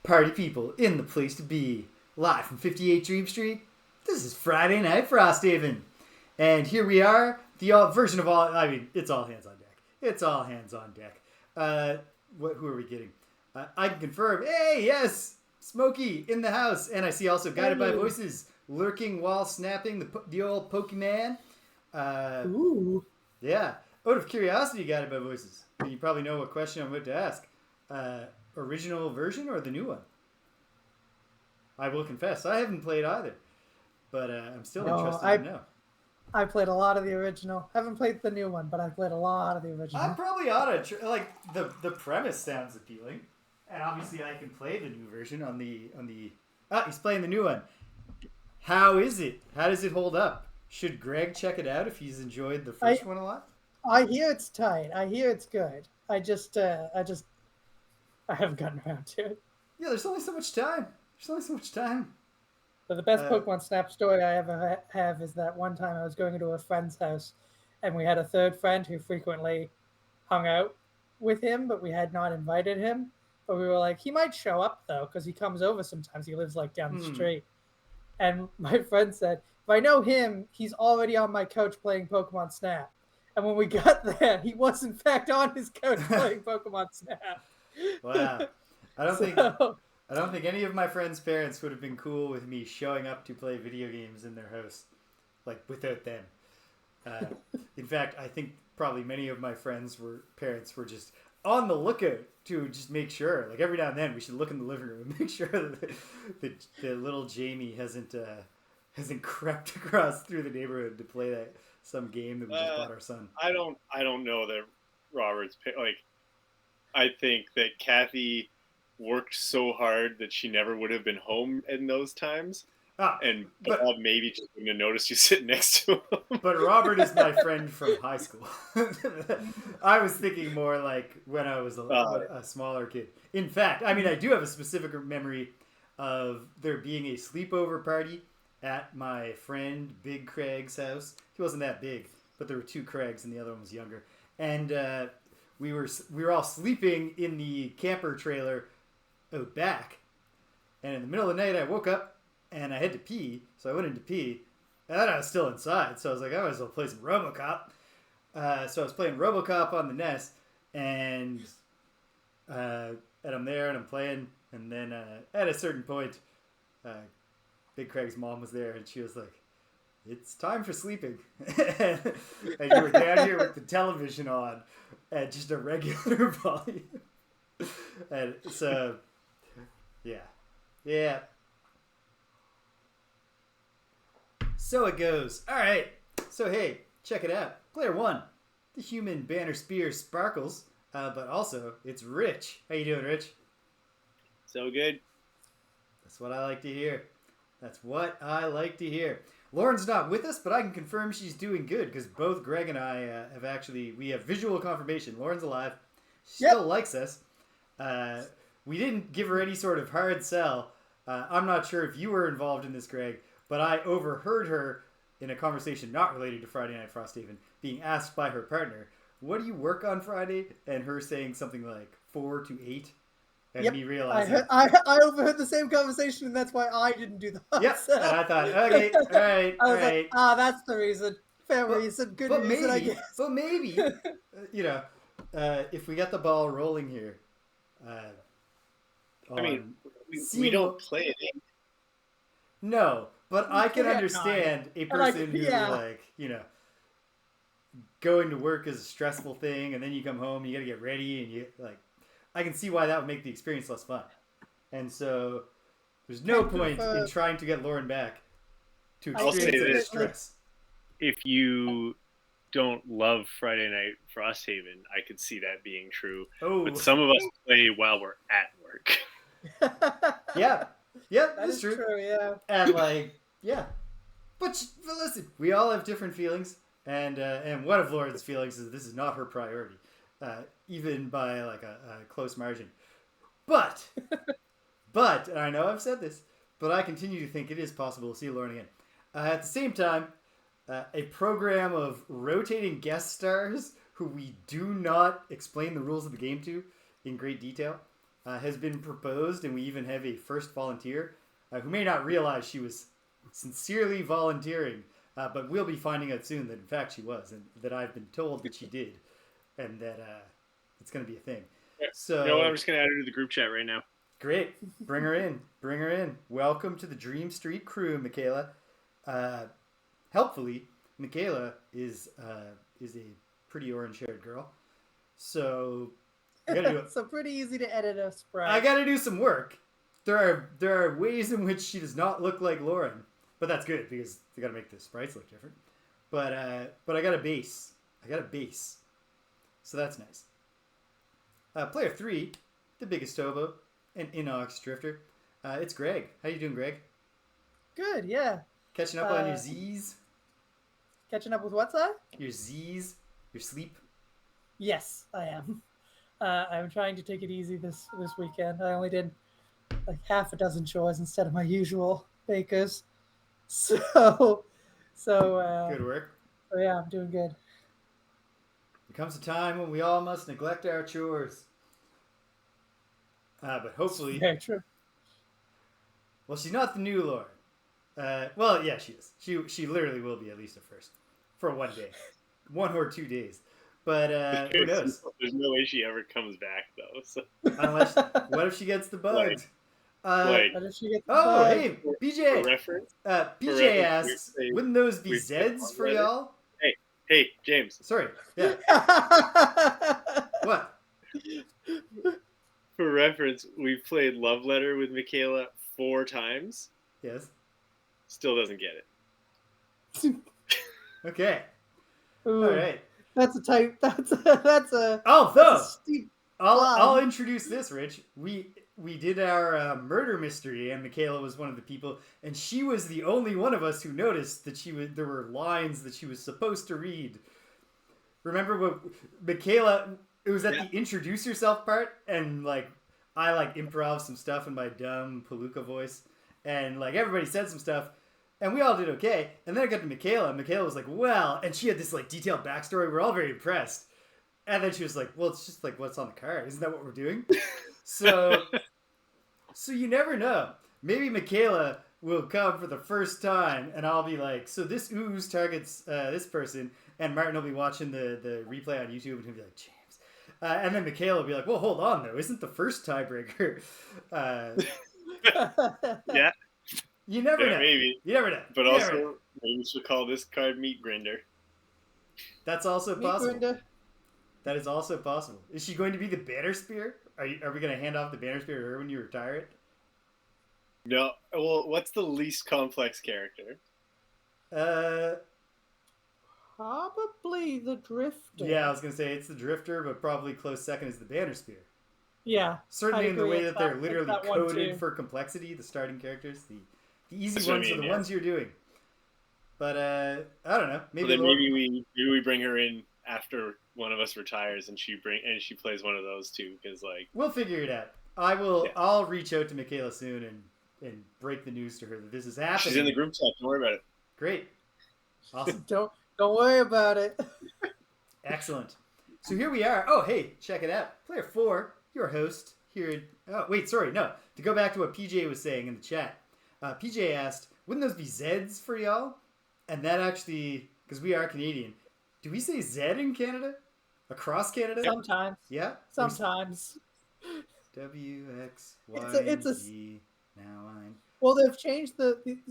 Party people in the place to be. Live from 58 Dream Street, this is Friday Night Frosthaven. And here we are, the version of all, I mean, it's all hands on deck. It's all hands on deck. Who are we getting? I can confirm, hey, yes, Smokey in the house. And I see also Guided by Voices lurking while snapping the old Pokemon. Ooh. Yeah. Out of curiosity, Guided by Voices, and you probably know what question I'm about to ask. Original version or the new one? I will confess, I haven't played either, but I'm still interested to know. I played a lot of the original. Haven't played the new one, but I played a lot of the original. I probably ought to like the premise sounds appealing, and obviously I can play the new version on the. He's playing the new one. How is it? How does it hold up? Should Greg check it out if he's enjoyed the first one a lot? I hear it's tight. I hear it's good. I haven't gotten around to it. Yeah, there's only so much time. But the best Pokemon Snap story I ever have is that one time I was going to a friend's house, and we had a third friend who frequently hung out with him, but we had not invited him. But we were like, he might show up though, because he comes over sometimes. He lives like down the street. And my friend said, if I know him, he's already on my couch playing Pokemon Snap. And when we got there, he was in fact on his couch playing Pokemon Snap. Wow. I don't think any of my friends' parents would have been cool with me showing up to play video games in their house, like without them. In fact, I think probably many of my friends' parents were just on the lookout to just make sure. Like every now and then, we should look in the living room and make sure that the little Jamie hasn't crept across through the neighborhood to play some game that we just bought our son. I don't know that Robert's like. I think that Kathy worked so hard that she never would have been home in those times. And Bob maybe just wouldn't have noticed you sitting next to him. But Robert is my friend from high school. I was thinking more like when I was a smaller kid. In fact, I mean, I do have a specific memory of there being a sleepover party at my friend Big Craig's house. He wasn't that big, but there were two Craigs and the other one was younger. And we were all sleeping in the camper trailer out back. And in the middle of the night, I woke up and I had to pee, so I went in to pee. And then I was still inside, so I was like, I might as well play some RoboCop. So I was playing RoboCop on the NES, and I'm there and I'm playing, and then at a certain point, Big Craig's mom was there, and she was like, "It's time for sleeping," and you were down here with the television on at just a regular volume, and so yeah. So it goes. All right. So hey, check it out. Player 1, the human banner spear sparkles, but also it's Rich. How you doing, Rich? So good. That's what I like to hear. Lauren's not with us, but I can confirm she's doing good because both Greg and I we have visual confirmation. Lauren's alive. She still likes us. We didn't give her any sort of hard sell. I'm not sure if you were involved in this, Greg, but I overheard her in a conversation not related to Friday Night Frosthaven being asked by her partner, "What do you work on Friday?" And her saying something like 4 to 8. And me realizing I overheard the same conversation, and that's why I didn't do the hard sell. And I thought, okay, all right. I was like, that's the reason. Fair reason, good reason, I guess. But maybe, if we get the ball rolling here. I mean, we don't play it. No, but I can understand a person who, going to work is a stressful thing, and then you come home, you got to get ready, and I can see why that would make the experience less fun. And so there's no point in trying to get Lauren back to experience the stress. If you don't love Friday Night Frosthaven, I could see that being true. Oh. But some of us play while we're at work. Yeah, that's true. Yeah. And but listen, we all have different feelings, and one of Lauren's feelings is this is not her priority, even by a close margin. But and I know I've said this, but I continue to think it is possible to see Lauren again. At the same time, a program of rotating guest stars who we do not explain the rules of the game to in great detail has been proposed, and we even have a first volunteer who may not realize she was sincerely volunteering, but we'll be finding out soon that in fact she was, and that I've been told that she did, and that it's going to be a thing. So, you know what? I'm just going to add her to the group chat right now. Great. Bring her in. Bring her in. Welcome to the Dream Street crew, Michaela. Helpfully, Michaela is a pretty orange-haired girl. So I gotta do so pretty easy to edit a sprite. I gotta do some work. There are ways in which she does not look like Lauren, but that's good because they gotta make the sprites look different. But I got a base. So that's nice. Player 3, the biggest hobo, an Inox drifter. It's Greg. How you doing, Greg? Good, yeah. Catching up on your Z's? Catching up with what, sir? Your Z's? Your sleep? Yes, I am. I'm trying to take it easy this weekend. I only did like half a dozen chores instead of my usual bakers. So good work. So yeah, I'm doing good. There comes a time when we all must neglect our chores. But hopefully... Very true. Well, she's not the new Lauren. Well, yeah, she is. She literally will be at least at first. For one day. 1 or 2 days. But who knows? There's no way she ever comes back, though. So. Unless, what if she gets the bugs? Like, what if she gets the oh, bugs? hey, BJ. Reference? PJ asks, wouldn't those be Zeds for y'all? Hey, James. Sorry. Yeah. What? For reference, we've played Love Letter with Michaela 4 times. Yes. Still doesn't get it. Okay. Ooh, all right. That's a type. That's a. Although, that's a steep I'll introduce this, Rich. We did our murder mystery, and Michaela was one of the people, and she was the only one of us who noticed that there were lines that she was supposed to read. Remember what Michaela? It was at the introduce yourself part, and like I improv some stuff in my dumb Palooka voice, and like everybody said some stuff. And we all did okay. And then I got to Michaela, and Michaela was like, well, and she had this like detailed backstory. We're all very impressed. And then she was like, well, it's just like what's on the card. Isn't that what we're doing? So you never know. Maybe Michaela will come for the first time, and I'll be like, so this ooze targets this person, and Martin will be watching the replay on YouTube, and he'll be like, James. And then Michaela will be like, well, hold on, though. Isn't the first tiebreaker? Yeah. You never know. Maybe. You never know. But also, maybe we should call this card Meat Grinder. That's also possible. Grinder. That is also possible. Is she going to be the banner spear? Are we going to hand off the banner spear to her when you retire it? No. Well, what's the least complex character? Probably the Drifter. Yeah, I was going to say it's the Drifter, but probably close second is the banner spear. Yeah. Certainly in the way that they're literally coded for complexity, the starting characters, the easy ones are the ones you're doing. But I don't know. Maybe we bring her in after one of us retires, and she plays one of those too, because like we'll figure it out. I'll reach out to Michaela soon and break the news to her that this is happening. She's in the group chat. Don't worry about it. Great. Awesome. Don't worry about it. Excellent. So here we are. Oh, hey, check it out. Player 4, your host here. To go back to what PJ was saying in the chat. PJ asked, wouldn't those be Zeds for y'all? And that actually, because we are Canadian, do we say Zed in Canada? Across Canada? Sometimes. Yeah? Sometimes. W, X, Y, Z, now I'm... Well, they've changed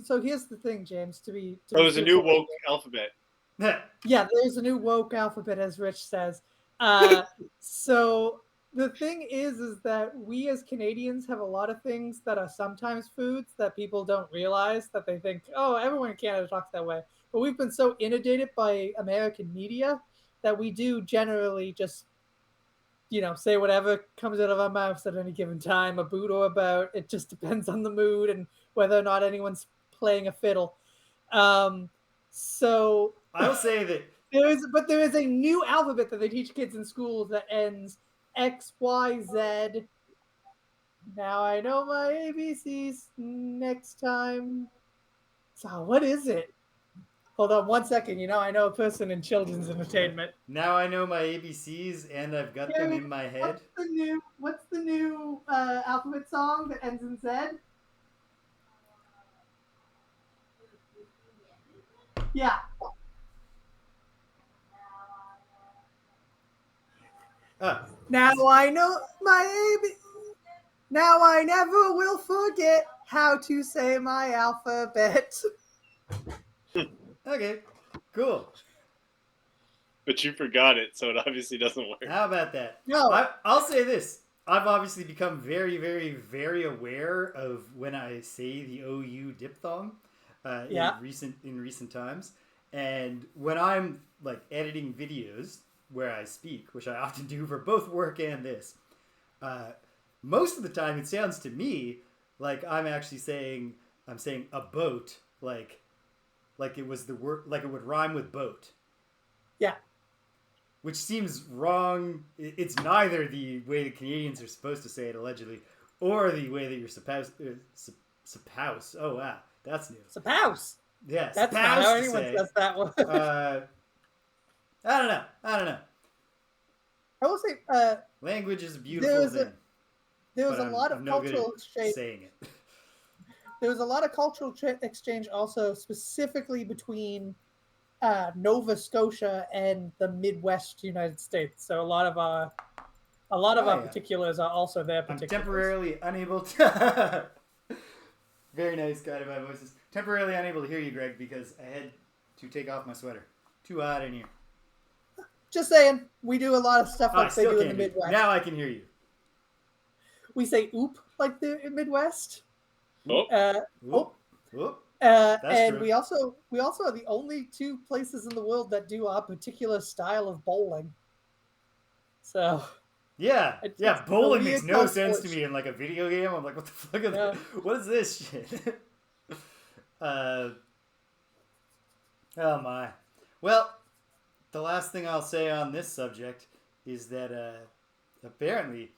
so here's the thing, James, there's a new woke alphabet. Yeah, there's a new woke alphabet, as Rich says. So the thing is that we as Canadians have a lot of things that are sometimes foods that people don't realize, that they think, oh, everyone in Canada talks that way. But we've been so inundated by American media that we do generally just, say whatever comes out of our mouths at any given time, a boot or about. It just depends on the mood and whether or not anyone's playing a fiddle. So I will say that there is a new alphabet that they teach kids in schools that ends X, Y, Z. Now I know my ABCs next time. So what is it? Hold on 1 second. You know, I know a person in children's entertainment. Now I know my ABCs and I've got them in my head. What's the new alphabet song that ends in Z? Yeah. Now I know my AB. Now I never will forget how to say my alphabet. Okay, cool. But you forgot it, so it obviously doesn't work. How about that? No. I'll say this. I've obviously become very, very, very aware of when I say the OU diphthong in recent times. And when I'm like editing videos where I speak, which I often do for both work and this, most of the time it sounds to me like I'm saying a boat, like it was the word, like it would rhyme with boat. Yeah. Which seems wrong. It's neither the way the Canadians are supposed to say it, allegedly, or the way that you're supposed. Oh wow, that's new. Supposed. Yeah, that's not how anyone says that one. I don't know. I will say, language is a beautiful thing. There was a lot of cultural exchange. Saying it. There was a lot of cultural exchange, also specifically between Nova Scotia and the Midwest United States. So a lot of our particulars are also their particulars. I'm temporarily unable to. Very nice, guided by voices. Temporarily unable to hear you, Greg, because I had to take off my sweater. Too hot in here. Just saying, we do a lot of stuff like they do in the Midwest. Now I can hear you. We say "oop" like the Midwest. Oop. Oop. And true. we also are the only two places in the world that do our particular style of bowling. So yeah, bowling makes no sense to me in like a video game. I'm like, what the fuck is what is this shit? Oh my. Well, the last thing I'll say on this subject is that apparently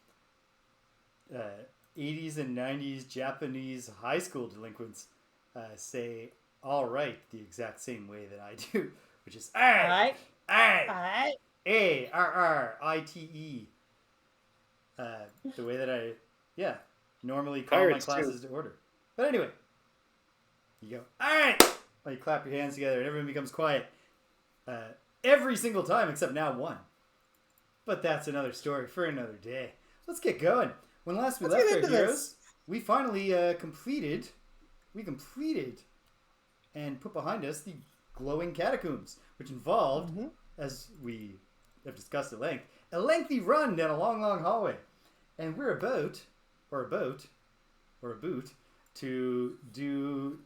80s and 90s Japanese high school delinquents say "all right" the exact same way that I do, which is "I A-R-R-I-T-E." The way that I normally call my classes to order. But anyway, you go "all right," or you clap your hands together and everyone becomes quiet. Every single time except now one. But that's another story for another day. Let's get going. When last we left our heroes, we finally completed and put behind us the glowing catacombs, which involved, as we have discussed at length, a lengthy run down a long, long hallway. And we're a boot, to do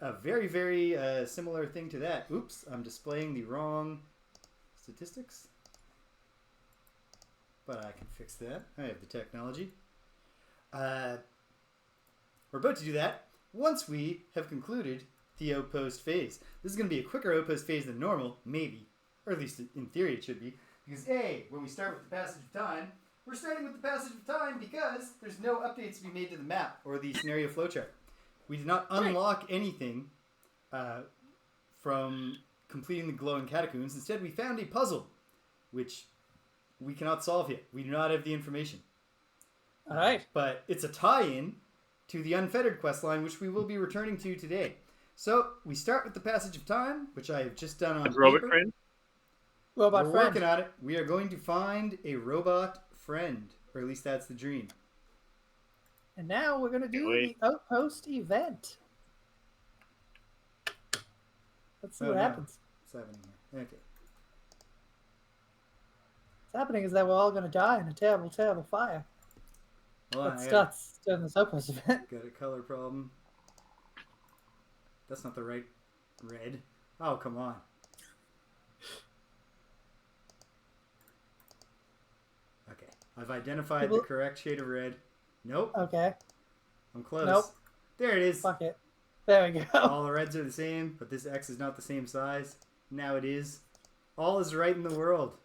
a very, very similar thing to that. Oops, I'm displaying the wrong statistics. But I can fix that. I have the technology. We're about to do that once we have concluded the Outpost phase. This is going to be a quicker Outpost phase than normal, maybe. Or at least in theory it should be. Because when we start with the passage of time, we're starting with the passage of time because there's no updates to be made to the map or the scenario flowchart. We did not unlock anything from completing the glowing catacombs. Instead, we found a puzzle, which we cannot solve yet. We do not have the information. All right. But it's a tie-in to the Unfettered questline, which we will be returning to today. So we start with the passage of time, which I have just done on paper. Robot friend? We're working on it. We are going to find a robot friend, or at least that's the dream. And now we're going to do the Outpost event. Let's see what happens. What's happening here? Okay. What's happening is that we're all going to die in a terrible, terrible fire. Let's start doing this Outpost event. Got a color problem. That's not the right red. Oh, come on. Okay. I've identified the correct shade of red. Nope. Okay. I'm close. Nope. There it is. Fuck it. There we go. All the reds are the same, but this X is not the same size. Now it is. All is right in the world.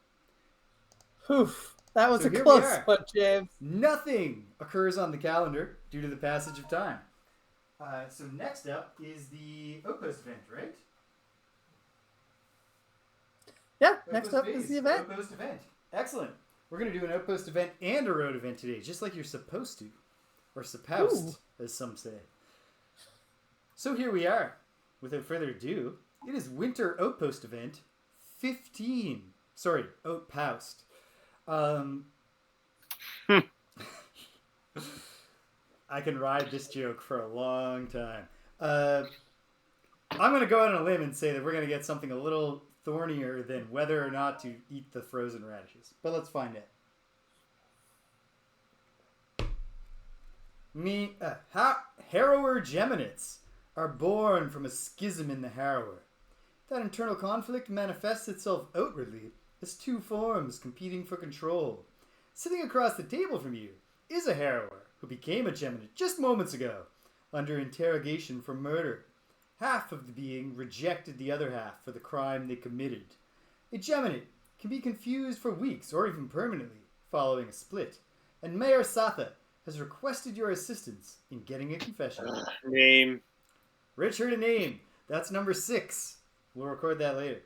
Oof. That was a close one, James. Nothing occurs on the calendar due to the passage of time. So next up is the Outpost event, right? Yeah, next up is the event. Outpost event. Excellent. We're going to do an Outpost event and a road event today, just like you're supposed to. Or supposed, as some say. So here we are. Without further ado, it is Winter Outpost event 15. Sorry, Outpost. I can ride this joke for a long time. I'm going to go out on a limb and say that we're going to get something a little thornier than whether or not to eat the frozen radishes. But let's find out. Harrower Geminids are born from a schism in the harrower. That internal conflict manifests itself outwardly as two forms competing for control. Sitting across the table from you is a harrower who became a Geminid just moments ago, under interrogation for murder. Half of the being rejected the other half for the crime they committed. A Geminid can be confused for weeks or even permanently following a split, and Mayor Satha has requested your assistance in getting a confession. Name. Richard, a name. That's number 6. We'll record that later.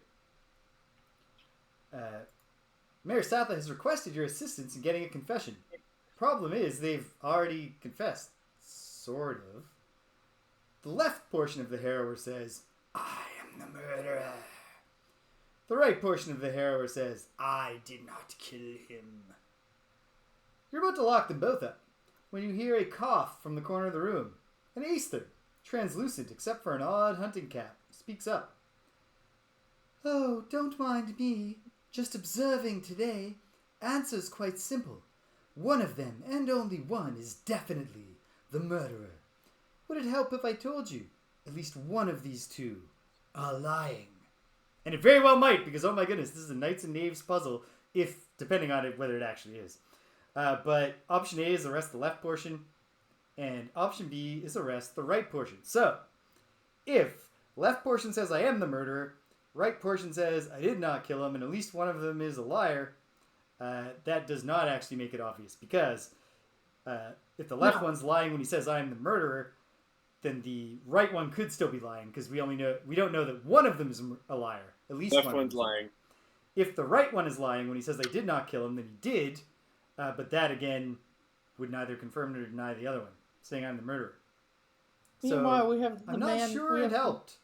Mayor Satha has requested your assistance in getting a confession. Problem is, they've already confessed. Sort of. The left portion of the harrower says, I am the murderer. The right portion of the harrower says, I did not kill him. You're about to lock them both up when you hear a cough from the corner of the room. An Aether, translucent except for an odd hunting cap, speaks up. Oh, don't mind me. Just observing today. Answer's quite simple. One of them, and only one, is definitely the murderer. Would it help if I told you at least one of these two are lying? And it very well might, because oh my goodness, this is a Knights and Knaves puzzle, if, depending on it, whether it actually is. But option A is arrest the left portion, and option B is arrest the right portion. So, if left portion says I am the murderer, right portion says I did not kill him, and at least one of them is a liar, that does not actually make it obvious, because if the left one's lying when he says I am the murderer, then the right one could still be lying, because we don't know that one of them is a liar. At least left one one's lying. If the right one is lying when he says I did not kill him, then he did, but that again would neither confirm nor deny the other one, saying I'm the murderer. Meanwhile, we have the I'm man. not sure it helped.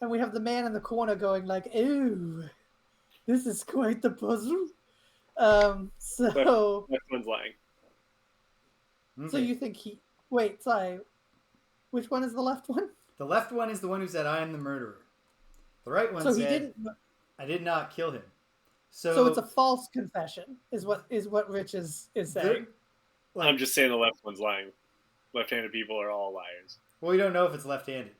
And we have the man in the corner going like, "Ooh, this is quite the puzzle." So left one's lying. Okay. So you think he? Wait, sorry. Which one is the left one? The left one is the one who said I am the murderer. The right one so said he didn't. I did not kill him. So it's a false confession, is what Rich is saying. I'm just saying the left one's lying. Left-handed people are all liars. Well, we don't know if it's left-handed.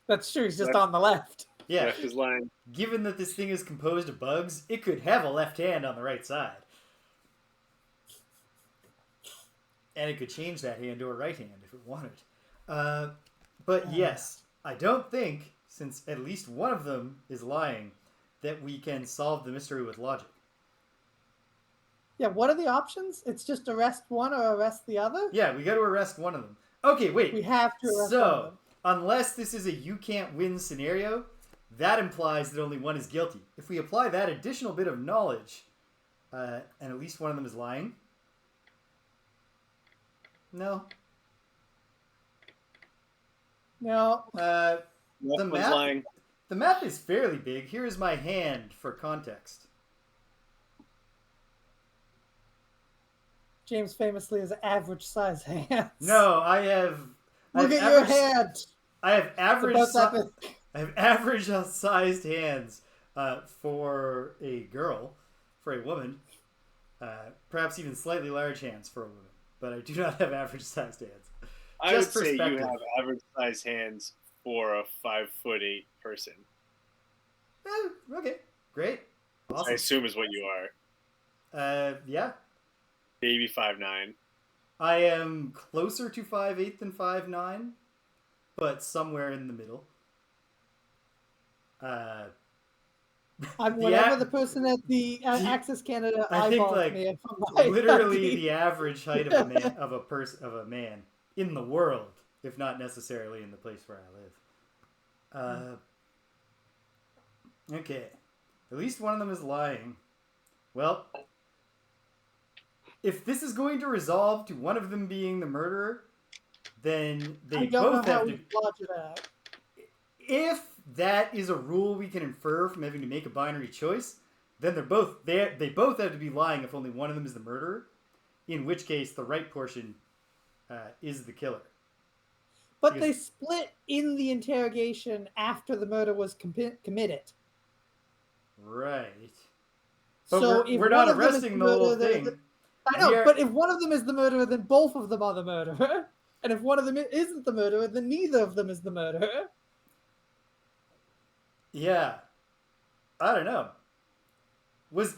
That's true. He's just on the left. Yeah. Left is lying. Given that this thing is composed of bugs, it could have a left hand on the right side. And it could change that hand to a right hand if it wanted. But yes, I don't think, since at least one of them is lying, that we can solve the mystery with logic. Yeah, what are the options? It's just arrest one or arrest the other? Yeah, we got to arrest one of them. Okay, wait. We have to arrest one of them. Unless this is a you can't win scenario, that implies that only one is guilty. If we apply that additional bit of knowledge, and at least one of them is lying. No. No. The map is fairly big. Here is my hand for context. James famously has average size hands. No, I have. Look at your hand. I have average sized hands for a girl, for a woman. Perhaps even slightly large hands for a woman, but I do not have average sized hands. I would say you have average sized hands for a 5'8" person. Okay, great. Awesome. I assume is what you are. Yeah. Maybe 5'9". I am closer to 5'8" than 5'9", but somewhere in the middle. I'm whatever the person at the Access Canada eyeballs me. Literally the average height of a man in the world, if not necessarily in the place where I live. Okay. At least one of them is lying. Well, if this is going to resolve to one of them being the murderer, then they both have to... If that is a rule we can infer from having to make a binary choice, then they both have to be lying if only one of them is the murderer, in which case the right portion is the killer. But they split in the interrogation after the murder was committed. Right. But So we're not arresting the whole thing. I know, but if one of them is the murderer, then both of them are the murderer. And if one of them isn't the murderer, then neither of them is the murderer. Yeah. I don't know.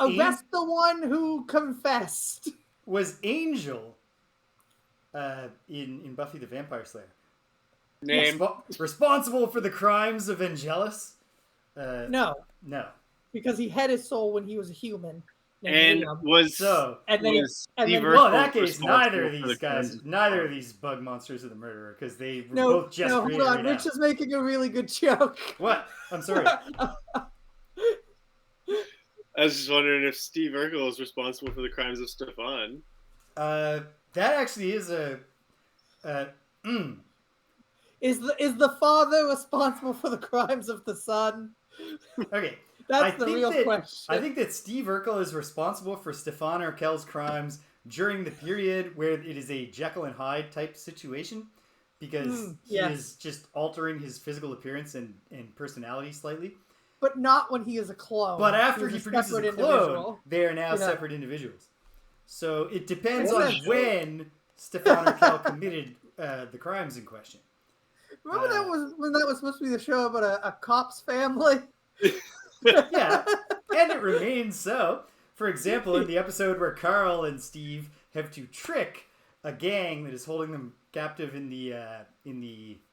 Arrest the one who confessed. Was Angel in Buffy the Vampire Slayer responsible for the crimes of Angelus? No. No. Because he had his soul when he was a human. And was so. And then well, in that case, neither of these bug monsters are the murderer because they were both just. No, hold on. Rich is making a really good joke. What? I'm sorry. I was just wondering if Steve Urkel is responsible for the crimes of Stefan. That actually is a. Is the father responsible for the crimes of the son? Okay. That's the real question. I think that Steve Urkel is responsible for Stefan Urkel's crimes during the period where it is a Jekyll and Hyde type situation, because he is just altering his physical appearance and personality slightly. But not when he is a clone. But after he produces a clone, they are now separate individuals. So it depends on when Stefan Urkel committed the crimes in question. Remember when that was supposed to be the show about a cop's family? Yeah, and it remains so. For example, in the episode where Carl and Steve have to trick a gang that is holding them captive in a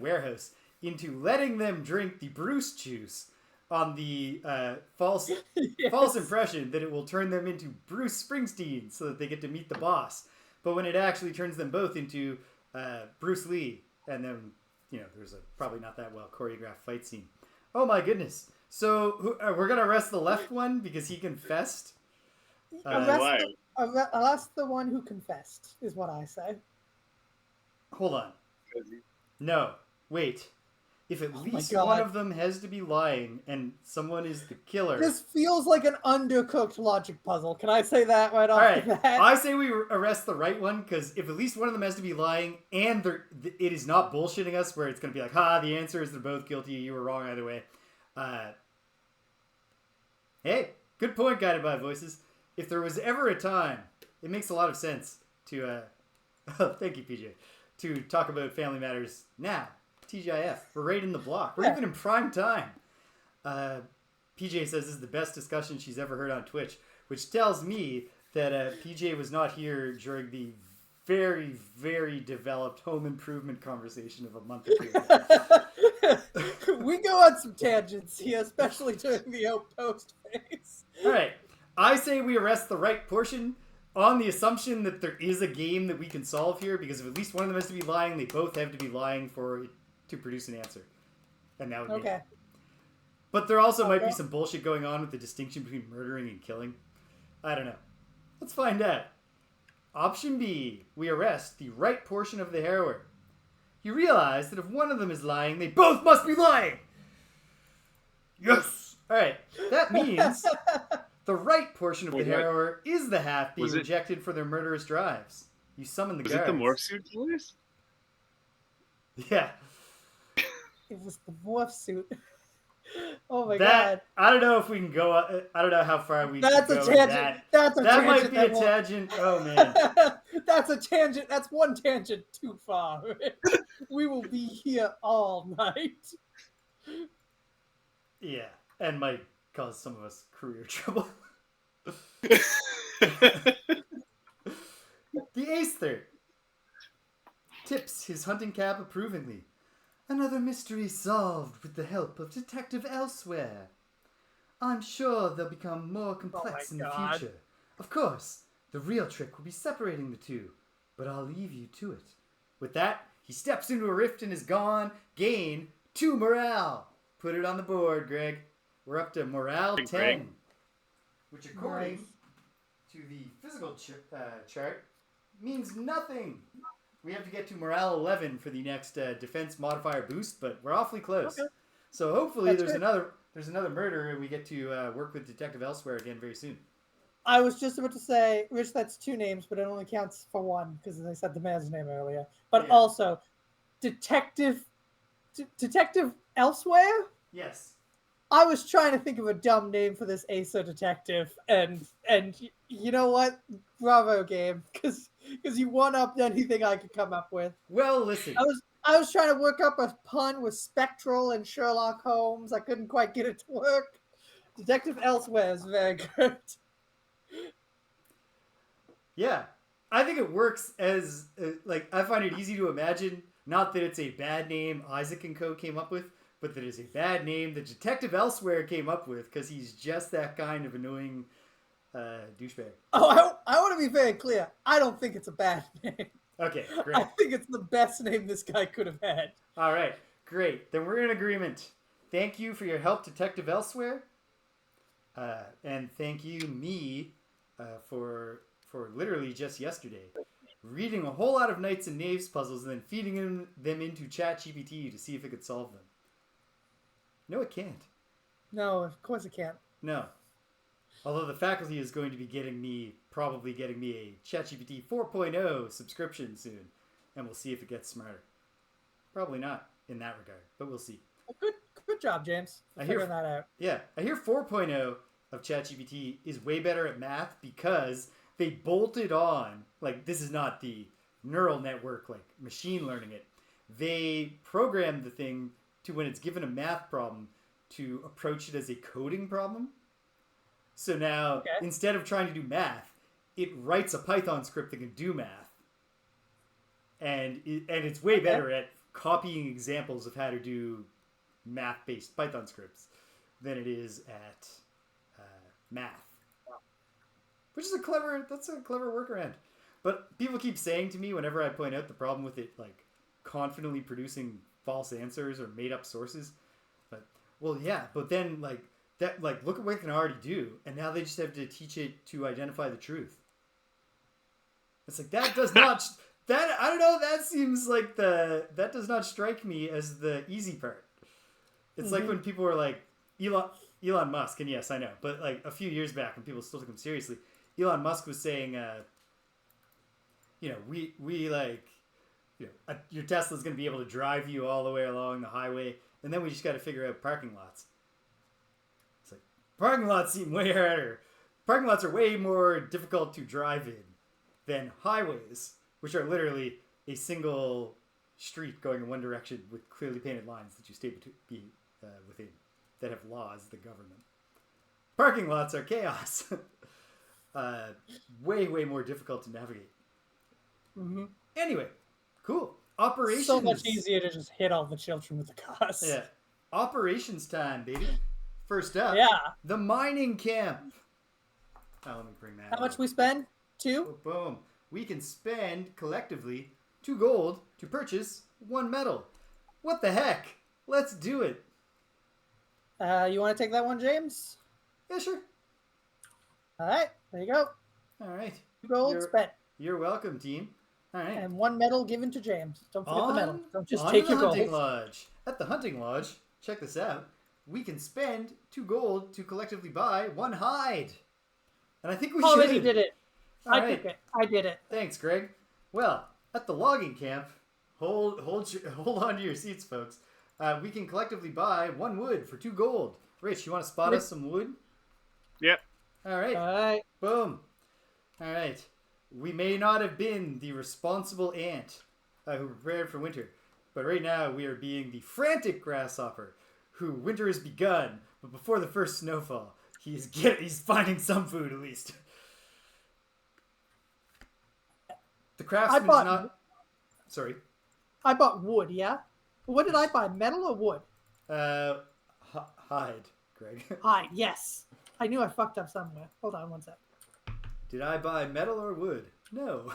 warehouse into letting them drink the Bruce juice on the false impression that it will turn them into Bruce Springsteen so that they get to meet the boss. But when it actually turns them both into Bruce Lee, and then there's a probably not that well choreographed fight scene. Oh my goodness! So we're gonna arrest the left one because he confessed. Arrest the one who confessed is what I say. Hold on. No, wait. If at least one of them has to be lying and someone is the killer. This feels like an undercooked logic puzzle. Can I say that right off the bat? I say we arrest the right one, because if at least one of them has to be lying and it is not bullshitting us where it's going to be like, the answer is they're both guilty, you were wrong either way. Hey, good point, Guided by Voices. If there was ever a time, it makes a lot of sense to, thank you, PJ, to talk about family matters now. TGIF. We're right in the block. We're even in prime time. PJ says this is the best discussion she's ever heard on Twitch, which tells me that PJ was not here during the very, very developed home improvement conversation of a month or two ago. We go on some tangents here, especially during the Outpost phase. All right. I say we arrest the right portion on the assumption that there is a game that we can solve here, because if at least one of them has to be lying, they both have to be lying to produce an answer. And that would be it. But there also might be some bullshit going on with the distinction between murdering and killing. I don't know. Let's find out. Option B, we arrest the right portion of the harrower. You realize that if one of them is lying, they both must be lying! Yes! Alright, that means the right portion of the harrower is the half being rejected for their murderous drives. You summon the guards. Was it the morph suit police? Yeah. It was the morph suit. Oh my god! I don't know if we can go. I don't know how far we. That's can a go tangent. With that might be a tangent. Oh man. That's a tangent. That's one tangent too far. We will be here all night. Yeah, and might cause some of us career trouble. The Aether tips his hunting cap approvingly. Another mystery solved with the help of Detective Elsewhere. I'm sure they'll become more complex in the future. Of course, the real trick will be separating the two, but I'll leave you to it. With that, he steps into a rift and is gone. Gain 2 morale. Put it on the board, Greg. We're up to morale 10, which according to the physical chart means nothing. We have to get to morale 11 for the next defense modifier boost, but we're awfully close. Okay. So hopefully there's another murder and we get to work with Detective Elsewhere again very soon. I was just about to say, Rich, that's 2 names, but it only counts for 1 because I said the man's name earlier. But also, Detective Elsewhere? Yes. I was trying to think of a dumb name for this Asa detective, and you know what? Bravo, game, because you one-upped anything I could come up with. Well, listen. I was trying to work up a pun with Spectral and Sherlock Holmes. I couldn't quite get it to work. Detective Elsewhere is very good. Yeah. I think it works as, I find it easy to imagine, not that it's a bad name Isaac and Co. came up with, but that is a bad name that Detective Elsewhere came up with because he's just that kind of annoying douchebag. Oh, I want to be very clear. I don't think it's a bad name. Okay, great. I think it's the best name this guy could have had. All right, great. Then we're in agreement. Thank you for your help, Detective Elsewhere. And thank you, me, for literally just yesterday reading a whole lot of Knights and Knaves puzzles and then feeding them into ChatGPT to see if it could solve them. No, it can't. No, of course it can't. No. Although the faculty is going to be probably getting me a ChatGPT 4.0 subscription soon. And we'll see if it gets smarter. Probably not in that regard, but we'll see. Well, good job, James. Figuring that out. Yeah. I hear 4.0 of ChatGPT is way better at math because they bolted on, this is not the neural network, machine learning it. They programmed the thing to, when it's given a math problem, to approach it as a coding problem. So now, instead of trying to do math, it writes a Python script that can do math. And it's way better at copying examples of how to do math-based Python scripts than it is at math. Which is a clever workaround. But people keep saying to me whenever I point out the problem with it, confidently producing false answers or made up sources. But then look at what it can already do, and now they just have to teach it to identify the truth. It's that does not I don't know, that seems that does not strike me as the easy part. It's like when people were like Elon Musk, and yes, I know, but a few years back when people still took him seriously, Elon Musk was saying your Tesla's going to be able to drive you all the way along the highway, and then we just got to figure out parking lots. It's parking lots seem way harder. Parking lots are way more difficult to drive in than highways, which are literally a single street going in one direction with clearly painted lines that you stay within that have laws that govern them. Parking lots are chaos. Way more difficult to navigate. Mm-hmm. Anyway, cool. Operations. So much easier to just hit all the children with the cars. Yeah. Operations time, baby. First up, the mining camp. Let me bring that. How much we spend? 2? Boom. We can spend collectively 2 gold to purchase 1 metal. What the heck? Let's do it. You want to take that one, James? Yeah, sure. All right. There you go. All right. 2 gold spent. You're welcome, team. All right. And 1 medal given to James. Don't forget the medal. Don't just take your gold. At the hunting lodge, check this out. We can spend 2 gold to collectively buy 1 hide. And I think we already did it. I did it. Thanks, Greg. Well, at the logging camp, hold on to your seats, folks. We can collectively buy 1 wood for 2 gold. Rich, you want to spot us some wood? Yep. All right. Boom. All right. We may not have been the responsible ant who prepared for winter, but right now we are being the frantic grasshopper who winter has begun, but before the first snowfall, he's finding some food at least. The craftsman's not... Sorry. I bought wood, yeah? What did I buy, metal or wood? Hide, Greg. Hide, yes. I knew I fucked up somewhere. Hold on 1 sec. Did I buy metal or wood? No.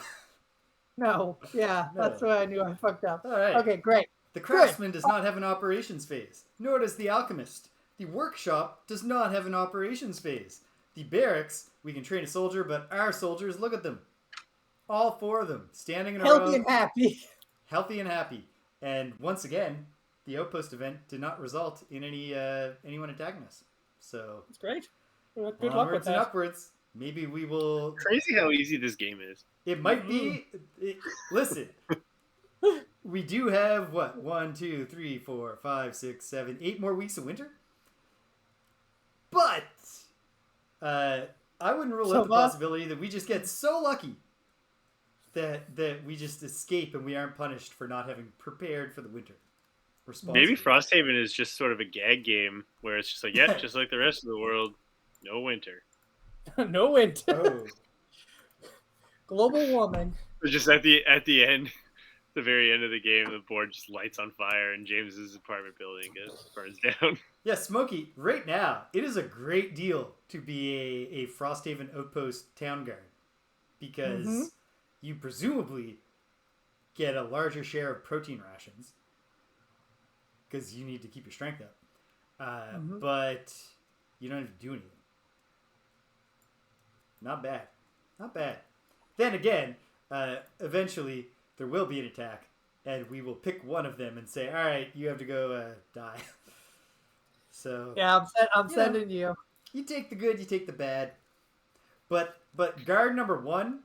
No. Yeah, that's where I knew I fucked up. All right. Okay, great. The craftsman does not have an operations phase, nor does the alchemist. The workshop does not have an operations phase. The barracks, we can train a soldier, but our soldiers, look at them. All 4 of them, standing in a row. Healthy and happy. Healthy and happy. And once again, the Outpost event did not result in anyone attacking us. So it's great. Well, good luck with that. And upwards. Maybe we will... Crazy how easy this game is. It might be... Listen. We do have, 1, 2, 3, 4, 5, 6, 7, 8 more weeks of winter? But... I wouldn't rule out the possibility that we just get so lucky that we just escape and we aren't punished for not having prepared for the winter. Maybe Frosthaven is just sort of a gag game where it's just like, just like the rest of the world, no winter. No winter. Oh. Global warming. But just at the end, the very end of the game, the board just lights on fire and James's apartment building burns down. Yeah, Smokey, right now, it is a great deal to be a Frosthaven Outpost town guard because you presumably get a larger share of protein rations because you need to keep your strength up. But you don't have to do anything. Not bad. Not bad. Then again, eventually there will be an attack and we will pick one of them and say, all right, you have to go die. So yeah, I'm sending you. You take the good, you take the bad. But guard number 1,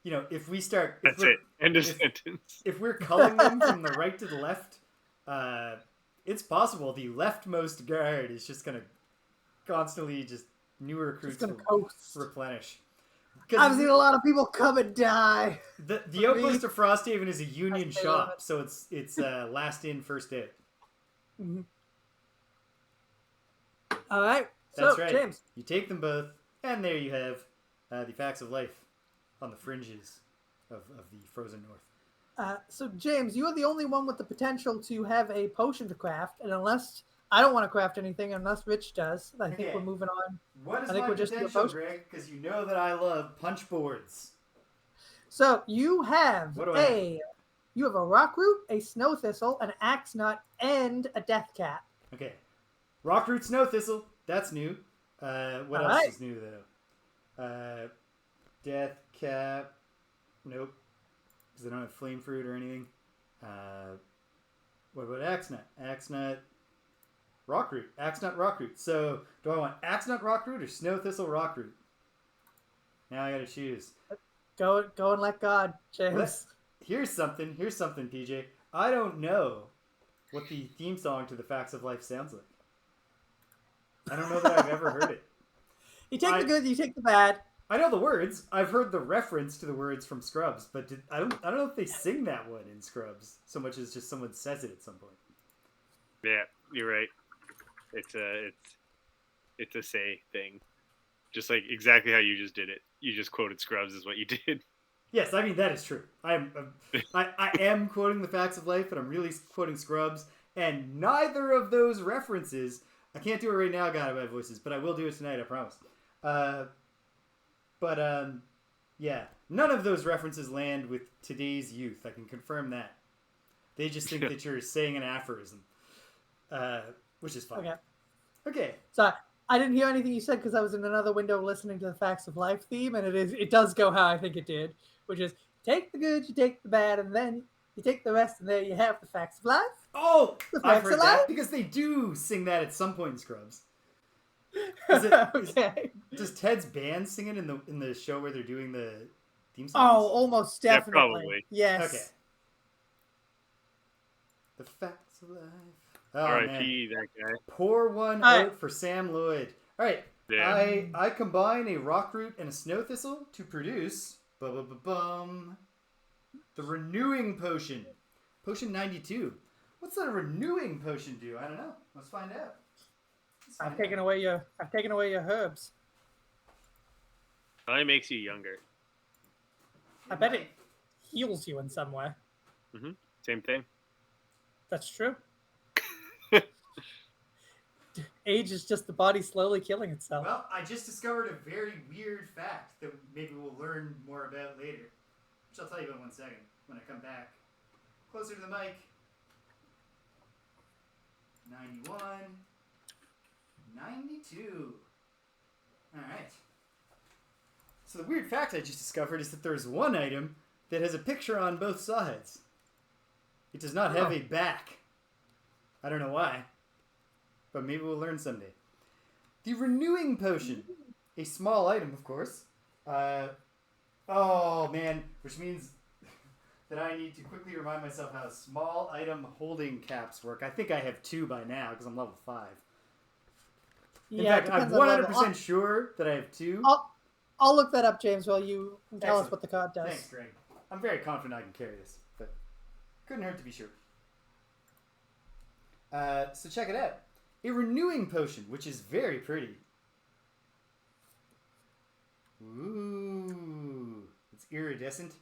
if we start... That's it. End of sentence. If we're culling them from the right to the left, it's possible the leftmost guard is just going to constantly just new recruits will replenish. I've seen a lot of people come and die. The Outpost of Frosthaven is a union shop, so it's last in, first out. All right. That's so, right. James. You take them both, and there you have the facts of life on the fringes of the frozen north. So, James, you are the only one with the potential to have a potion to craft, and unless I don't want to craft anything, unless Rich does, I think we're moving on. What is my potential, Greg? Because you know that I love punch boards. So you have you have a rock root, a snow thistle, an axe nut, and a death cap. Okay, rock root, snow thistle. That's new. What else is new though? Death cap. Nope. Because I don't have flame fruit or anything. What about axe nut? Axe nut. Rock root. Axe nut, rock root. So, do I want axe nut, rock root, or snow thistle, rock root? Now I gotta choose. Go and let God, James. Here's something, PJ. I don't know what the theme song to the Facts of Life sounds like. I don't know that I've ever heard it. You take the good, you take the bad. I know the words. I've heard the reference to the words from Scrubs, but I don't know if they sing that one in Scrubs so much as just someone says it at some point. Yeah, you're right. It's a say thing, just like exactly how you just did it. You just quoted Scrubs is what you did. Yes, I mean that is true. I am quoting the Facts of Life, but I'm really quoting Scrubs, and neither of those references. I can't do it right now, God of my voices, but I will do it tonight. I promise. Yeah, none of those references land with today's youth. I can confirm that. They just think that you're saying an aphorism, which is fine. Okay. So I didn't hear anything you said because I was in another window listening to the Facts of Life theme, and it does go how I think it did, which is take the good, you take the bad, and then you take the rest, and there you have the Facts of Life. Oh, I've heard that because they do sing that at some point in Scrubs. Does Ted's band sing it in the show where they're doing the theme songs? Oh, almost definitely. Yeah, probably. Yes. Okay. The Facts of Life. Oh, R.I.P. that guy. Pour one out for Sam Lloyd. All right. Yeah. I combine a rock root and a snow thistle to produce the renewing potion. Potion 92. What's that a renewing potion do? I don't know. Let's find out. I've taken away your herbs. Probably makes you younger. I bet it heals you in some way. Mm-hmm. Same thing. That's true. Age is just the body slowly killing itself. Well, I just discovered a very weird fact that maybe we'll learn more about later. Which I'll tell you about in 1 second when I come back. Closer to the mic. 91, 92. All right. So the weird fact I just discovered is that there's one item that has a picture on both sides. It does not have a back. I don't know why, but maybe we'll learn someday. The renewing potion, a small item, of course. Oh man, which means that I need to quickly remind myself how small item holding caps work. I think I have 2 by now because I'm level 5. In fact, I'm 100% sure that I have 2. I'll look that up, James, while you tell us what the card does. Thanks, Greg. I'm very confident I can carry this, but couldn't hurt to be sure. So check it out. A renewing potion, which is very pretty. Ooh, it's iridescent.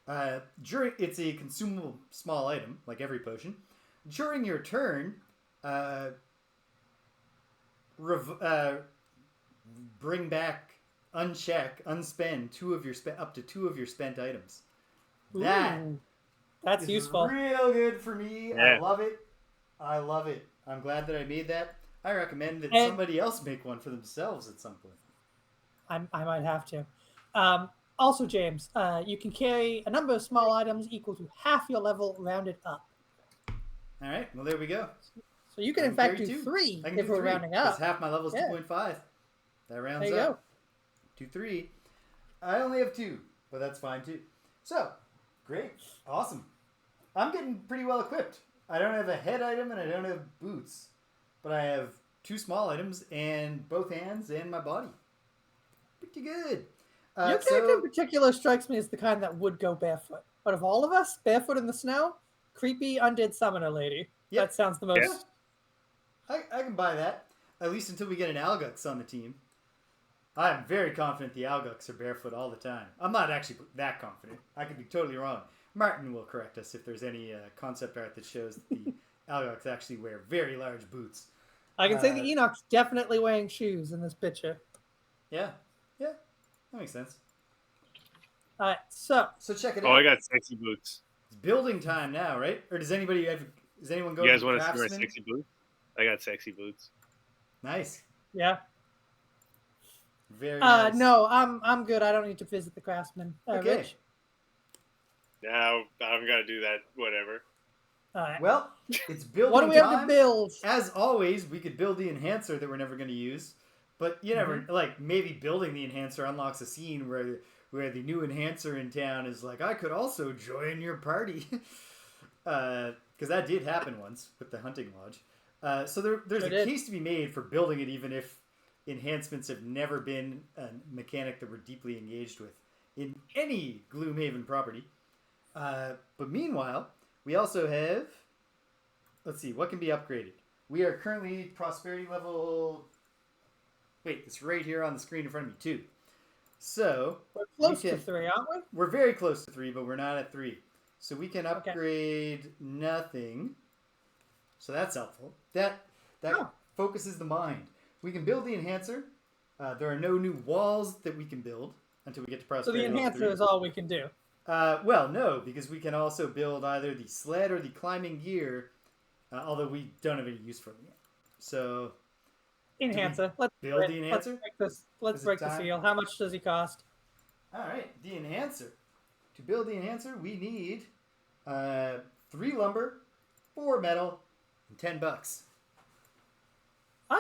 It's a consumable small item, like every potion. During your turn, bring back, unspend up to 2 of your spent items. That's useful. Real good for me. Yeah. I love it. I'm glad that I made that. I recommend that somebody else make one for themselves at some point. I might have to. Also, James, you can carry a number of small items equal to half your level rounded up. All right. Well, there we go. So you can, in fact, do 3 if we're rounding up. Because half my level is 2.5. That rounds up. There you go. 2, 3. I only have 2, but that's fine, too. So, great. Awesome. I'm getting pretty well equipped. I don't have a head item and I don't have boots. But I have 2 small items and both hands and my body. Pretty good. Your character in particular strikes me as the kind that would go barefoot. But of all of us, barefoot in the snow, creepy undead summoner lady. Yep. That sounds the most... Yeah. I can buy that. At least until we get an Algux on the team. I'm very confident the Algux are barefoot all the time. I'm not actually that confident. I could be totally wrong. Martin will correct us if there's any concept art that shows that the Algux actually wear very large boots. I can say the Enoch's definitely wearing shoes in this picture. Yeah. Yeah. That makes sense. All right, so check it out. Oh, I got sexy boots. It's building time now, right? Or does anyone go? You guys want to see my sexy boots? I got sexy boots. Nice. Yeah. Very nice. No, I'm good. I don't need to visit the craftsman. Okay. Rich? Now I'm gonna do that. Whatever. All right. Well, it's building. What do we have to build? As always, we could build the enhancer that we're never going to use, but you never maybe building the enhancer unlocks a scene where the new enhancer in town is like, I could also join your party, because that did happen once with the hunting lodge. So there's a case to be made for building it, even if enhancements have never been a mechanic that we're deeply engaged with in any Gloomhaven property. But meanwhile, we also have, let's see, what can be upgraded? We are currently prosperity level, wait, it's right here on the screen in front of me, 2. So we're close to 3, aren't we? We're very close to 3, but we're not at 3. So we can upgrade nothing. So that's helpful. That focuses the mind. We can build the enhancer. There are no new walls that we can build until we get to prosperity. So the enhancer is all we can do. Well, no, because we can also build either the sled or the climbing gear, although we don't have any use for them yet. So, enhancer. Let's build the enhancer. Let's break the seal. How much does he cost? All right, the enhancer. To build the enhancer, we need 3 lumber, 4 metal, and $10. All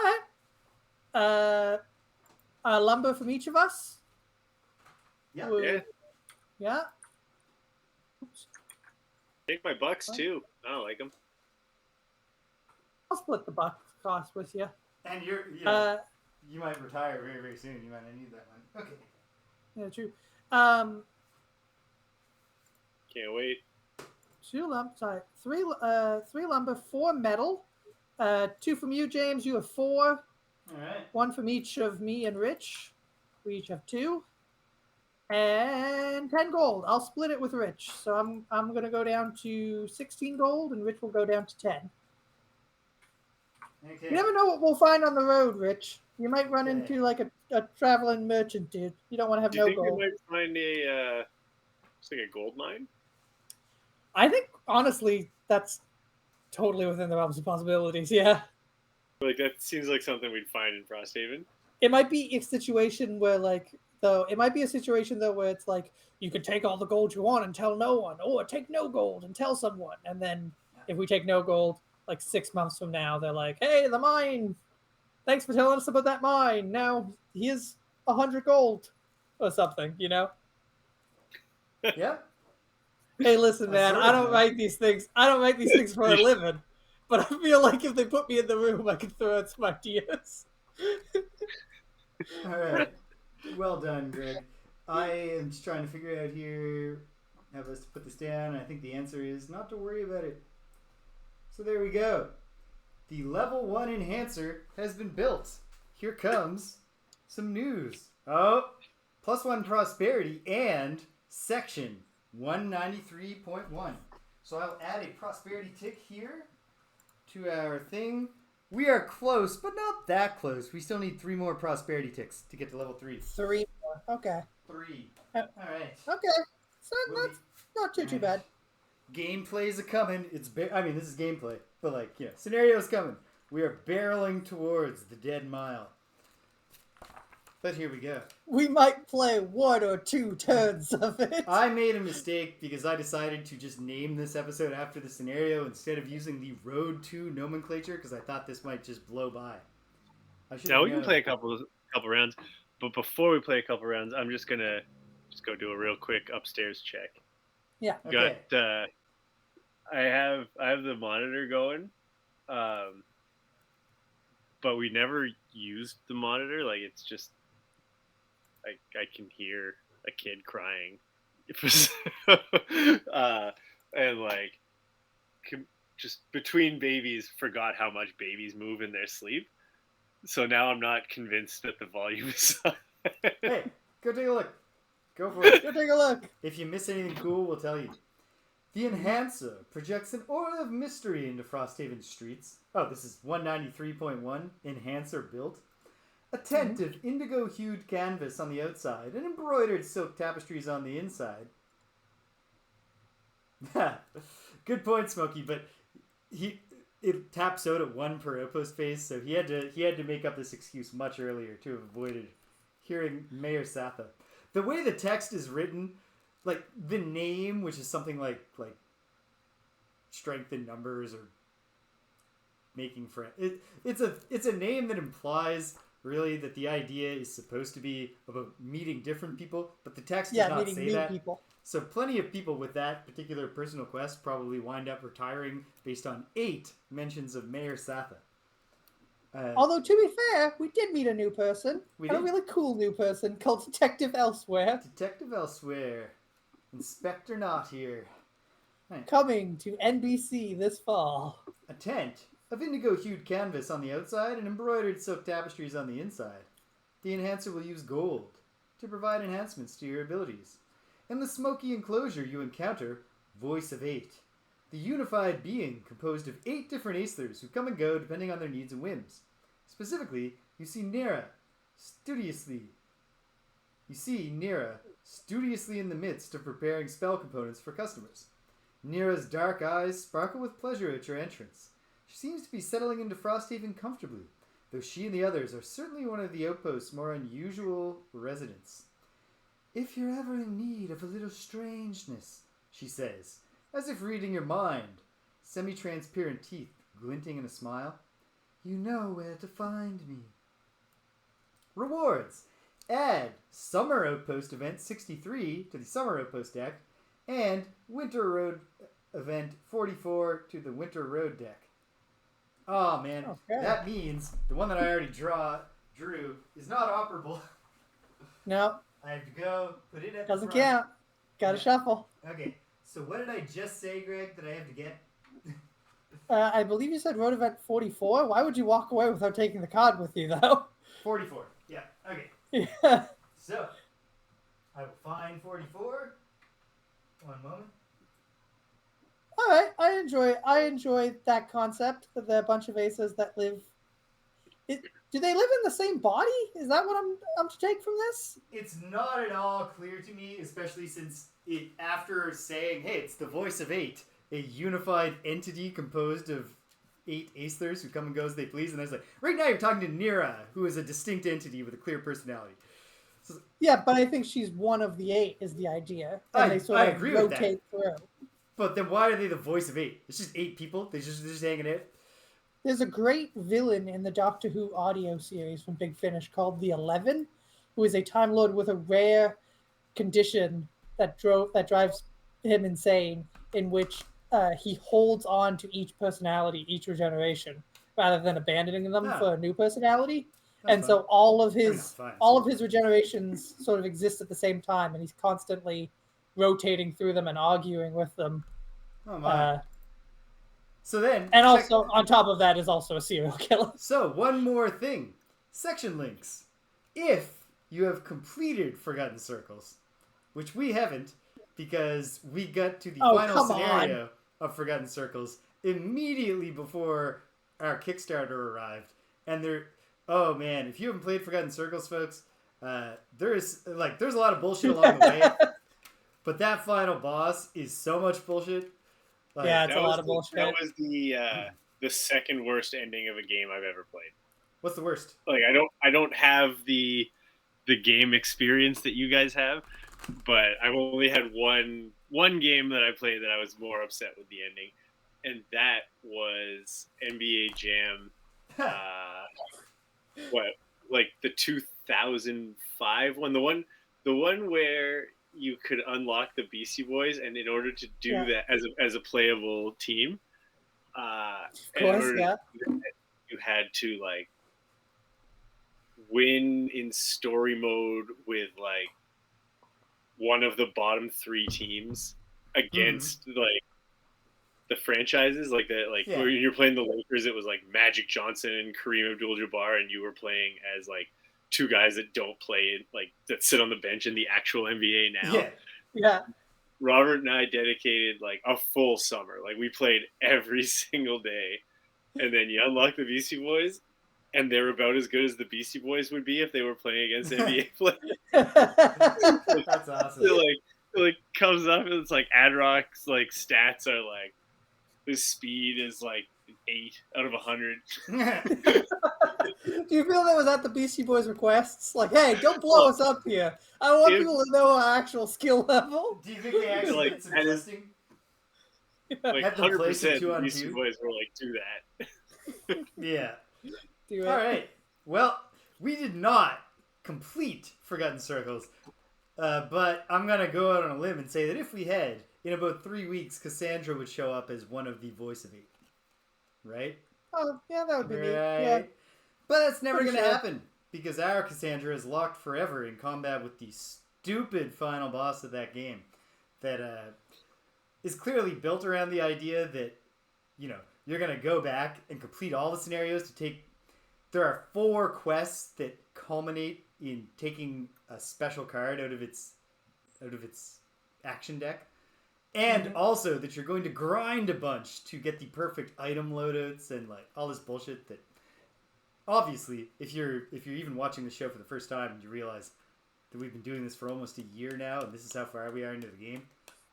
right. Lumber from each of us. Yeah. Yeah. Take my bucks too. I don't like them. I'll split the buck cost with you. And you might retire very, very soon. You might not need that one. Okay. Yeah, true. Can't wait. 3 lumber, 4 metal. 2 from you, James. You have 4. All right. 1 from each of me and Rich. We each have 2. And 10 gold. I'll split it with Rich. So I'm going to go down to 16 gold, and Rich will go down to 10. Okay. You never know what we'll find on the road, Rich. You might run into like a traveling merchant, dude. You don't want to have no gold. Do you think we might find it's like a gold mine? I think, honestly, that's totally within the realms of possibilities. Yeah. Like that seems like something we'd find in Frosthaven. It might be a situation where it might be a situation though where it's like you could take all the gold you want and tell no one, or take no gold and tell someone, and then if we take no gold, like 6 months from now, they're like, hey, the mine. Thanks for telling us about that mine. Now here's 100 gold, or something. Yeah. Hey, listen, man. I don't write these things. I don't write these things for a living. But I feel like if they put me in the room, I could throw out some ideas. All right. Well done, Greg. I am just trying to figure out here how best to put this down. I think the answer is not to worry about it. So there we go. The level 1 enhancer has been built. Here comes some news. Oh, +1 prosperity and section 193.1. So I'll add a prosperity tick here to our thing. We are close, but not that close. We still need 3 more prosperity ticks to get to level 3. 3 more. Okay. 3. All right. Okay. So not too bad. Gameplay's a coming. This is gameplay, but scenario's coming. We are barreling towards the dead mile. But here we go. We might play 1 or 2 turns of it. I made a mistake because I decided to just name this episode after the scenario instead of using the Road to nomenclature because I thought this might just blow by. Now we can play a couple rounds, but before we play a couple rounds, I'm just gonna go do a real quick upstairs check. Yeah. Okay. I have the monitor going, but we never used the monitor. Like it's just. I can hear a kid crying, and just between babies, forgot how much babies move in their sleep. So now I'm not convinced that the volume is. Hey, go take a look. Go for it. Go take a look. If you miss anything cool, we'll tell you. The Enhancer projects an aura of mystery into Frosthaven streets. Oh, this is 193.1 Enhancer built. A tent of indigo-hued canvas on the outside and embroidered silk tapestries on the inside. Good point, Smokey, but it taps out at 1 per Outpost phase, so he had to make up this excuse much earlier to have avoided hearing Mayor Satha. The way the text is written, like the name, which is something like strength in numbers or making friends. It's a name that implies really that the idea is supposed to be about meeting different people, but the text does not say that. People. So plenty of people with that particular personal quest probably wind up retiring based on 8 mentions of Mayor Satha. Although, to be fair, we did meet a new person. A really cool new person called Detective Elsewhere. Detective Elsewhere. Inspector Not here. Right. Coming to NBC this fall. A tent of indigo-hued canvas on the outside and embroidered silk tapestries on the inside. The Enhancer will use gold to provide enhancements to your abilities. In the smoky enclosure you encounter Voice of 8, the unified being composed of 8 different Aethlers who come and go depending on their needs and whims. Specifically, you see Nira studiously in the midst of preparing spell components for customers. Nira's dark eyes sparkle with pleasure at your entrance. She seems to be settling into Frosthaven comfortably, though she and the others are certainly one of the Outpost's more unusual residents. If you're ever in need of a little strangeness, she says, as if reading your mind, semi-transparent teeth glinting in a smile, you know where to find me. Rewards. Add Summer Outpost Event 63 to the Summer Outpost deck, and Winter Road Event 44 to the Winter Road deck. Oh man, okay. That means the one that I already drew is not operable. No. I have to go put it at Doesn't the front. count. Gotta shuffle. Okay, so what did I just say, Greg, that I have to get? I believe you said Road Event 44. Why would you walk away without taking the card with you, though? 44. Yeah, okay. Yeah. So, I will find 44. One moment. All right, I enjoy that concept that there are a bunch of aces that live. Do they live in the same body? Is that what I'm to take from this? It's not at all clear to me, especially since after saying, "Hey, it's the Voice of 8," a unified entity composed of 8 Aethers who come and go as they please. And I was like, right now you're talking to Nira, who is a distinct entity with a clear personality. So, yeah, but I think she's one of the 8 is the idea. And they sort of agree rotate with that. through. But then why are they the voice of 8? It's just 8 people. They're just hanging out. There's a great villain in the Doctor Who audio series from Big Finish called the 11, who is a Time Lord with a rare condition that drives him insane, in which he holds on to each personality, each regeneration, rather than abandoning them for a new personality. That's so all of his regenerations sort of exist at the same time, and he's constantly rotating through them and arguing with them. Oh my! So then, and also on top of that is also a serial killer. So one more thing: section links. If you have completed Forgotten Circles, which we haven't, because we got to the final scenario of Forgotten Circles immediately before our Kickstarter arrived, and oh man, if you haven't played Forgotten Circles, folks, there's a lot of bullshit along the way, but that final boss is so much bullshit. Yeah, it's a lot of bullshit. That was the second worst ending of a game I've ever played. What's the worst? Like I don't have the game experience that you guys have, but I've only had one game that I played that I was more upset with the ending, and that was NBA Jam. The 2005 one, the one where you could unlock the Beastie Boys, and in order to do that as a playable team, you had to like win in story mode with like one of the bottom 3 teams against like the franchises, when you're playing the Lakers, it was like Magic Johnson and Kareem Abdul-Jabbar, and you were playing as like 2 guys that don't play that sit on the bench in the actual NBA now. Yeah. Robert and I dedicated like a full summer. Like we played every single day, and then you unlock the Beastie Boys, and they're about as good as the Beastie Boys would be if they were playing against NBA players. That's awesome. It comes up and it's like Adrock's like stats are like his speed is like 8 out of 100. Do you feel that was at the Beastie Boys' requests? Like, hey, don't blow us up here. I want people to know our actual skill level. Do you think they actually did some testing? Like 100% the Beastie Boys were like, do that. Yeah. Do it. All right. Well, we did not complete Forgotten Circles, but I'm going to go out on a limb and say that if we had, in about 3 weeks, Cassandra would show up as one of the voice of 8. Right? Oh, yeah, that would be neat. Right. Yeah. But that's never going to happen, because our Cassandra is locked forever in combat with the stupid final boss of that game that is clearly built around the idea that, you're going to go back and complete all the scenarios to take... There are 4 quests that culminate in taking a special card out of its action deck. And also that you're going to grind a bunch to get the perfect item loadouts and like all this bullshit that obviously if you're even watching the show for the first time and you realize that we've been doing this for almost a year now and this is how far we are into the game,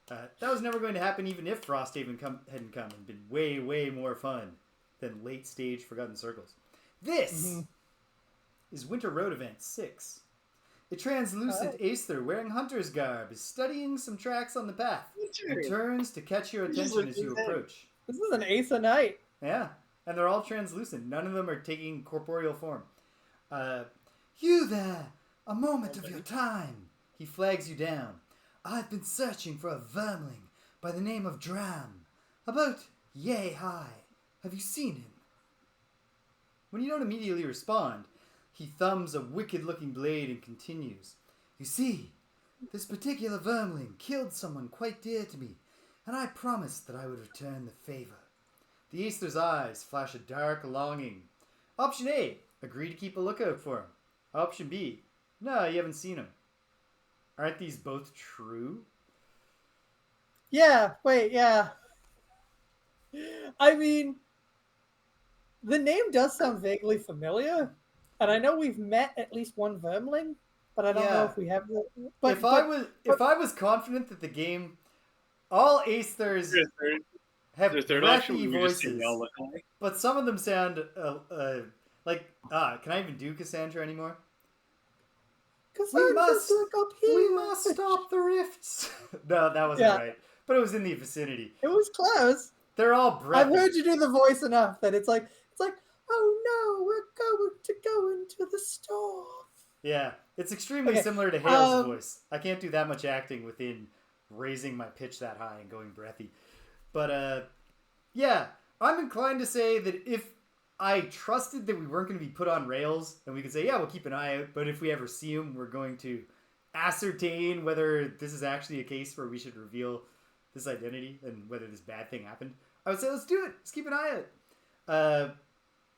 that was never going to happen even if Frosthaven hadn't come and been way, way more fun than late stage Forgotten Circles. This is Winter Road Event 6. A translucent Aether wearing hunter's garb is studying some tracks on the path. He turns to catch your attention as you approach. This is an Aether Knight. Yeah, and they're all translucent. None of them are taking corporeal form. You there! A moment of your time! He flags you down. I've been searching for a vermling by the name of Dram. About yay high. Have you seen him? When you don't immediately respond, he thumbs a wicked-looking blade and continues. You see, this particular vermling killed someone quite dear to me, and I promised that I would return the favor. The Aether's eyes flash a dark longing. Option A, agree to keep a lookout for him. Option B, no, you haven't seen him. Aren't these both true? Yeah, wait, yeah. I mean, the name does sound vaguely familiar. And I know we've met at least one vermling, but I don't know if we have. If I was confident that the game, all Aethers, have third breathy option, voices, they all look alike? but some of them sound like can I even do Cassandra anymore? Cassandra's like up here. We must stop the rifts. No, that wasn't right, but it was in the vicinity. It was close. They're all breathy. I've heard you do the voice enough that it's like, oh no, we're going to go into the store. Yeah, it's extremely similar to Hale's voice. I can't do that much acting within raising my pitch that high and going breathy. But yeah, I'm inclined to say that if I trusted that we weren't going to be put on rails, and we could say, yeah, we'll keep an eye out, but if we ever see them, we're going to ascertain whether this is actually a case where we should reveal this identity and whether this bad thing happened, I would say, let's do it. Let's keep an eye out.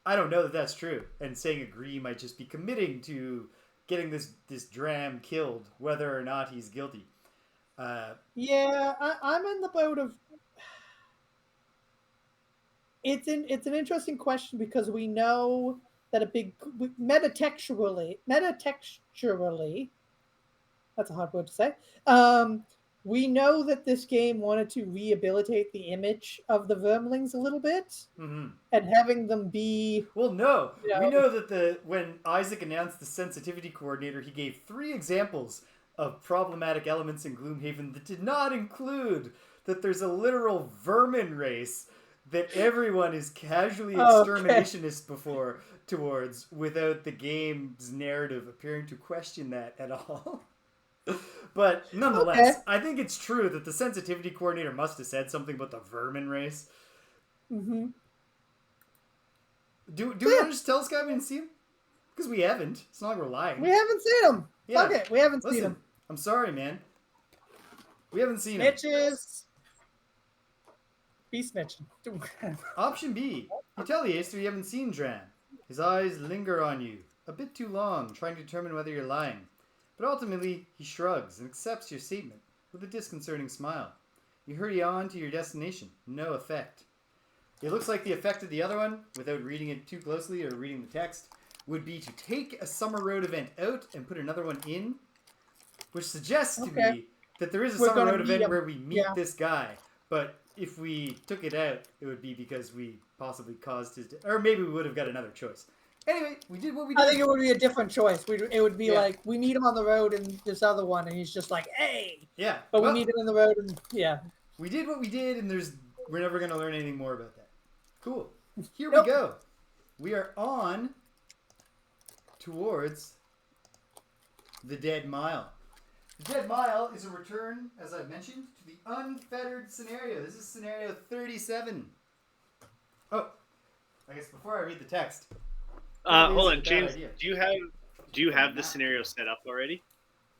I don't know that that's true, and saying agree might just be committing to getting this dram killed, whether or not he's guilty. Yeah, I'm in the boat of... It's an interesting question because we know that metatextually, that's a hard word to say. We know that this game wanted to rehabilitate the image of the Vermlings a little bit, and having them be... Well, no. We know that when Isaac announced the sensitivity coordinator, he gave 3 examples of problematic elements in Gloomhaven that did not include that there's a literal vermin race that everyone is casually exterminationist towards without the game's narrative appearing to question that at all. But nonetheless, I think it's true that the sensitivity coordinator must have said something about the vermin race. Mm-hmm. Do we want to just tell Sky we didn't see him? Because we haven't. It's not like we're lying. We haven't seen him. Yeah. Fuck it. We haven't seen him. I'm sorry, man. We haven't seen him. Snitches. Be snitching. Option B. You tell the Acer you haven't seen Dran. His eyes linger on you, a bit too long, trying to determine whether you're lying. But ultimately, he shrugs and accepts your statement with a disconcerting smile. You hurry on to your destination. No effect. It looks like the effect of the other one, without reading it too closely or reading the text, would be to take a Summer Road event out and put another one in, which suggests to me that there is a Summer Road event where we meet this guy. But if we took it out, it would be because we possibly caused his... Or maybe we would have got another choice. Anyway, we did what we did. I think it would be a different choice. It would be like, we meet him on the road and this other one, and he's just like, hey! Yeah. But we meet him in the road and, We did what we did, and we're never going to learn anything more about that. Cool. Here we go. We are on towards the Dead Mile. The Dead Mile is a return, as I mentioned, to the Unfettered scenario. This is scenario 37. Oh, I guess before I read the text. Hold on, James. Do you have the scenario set up already?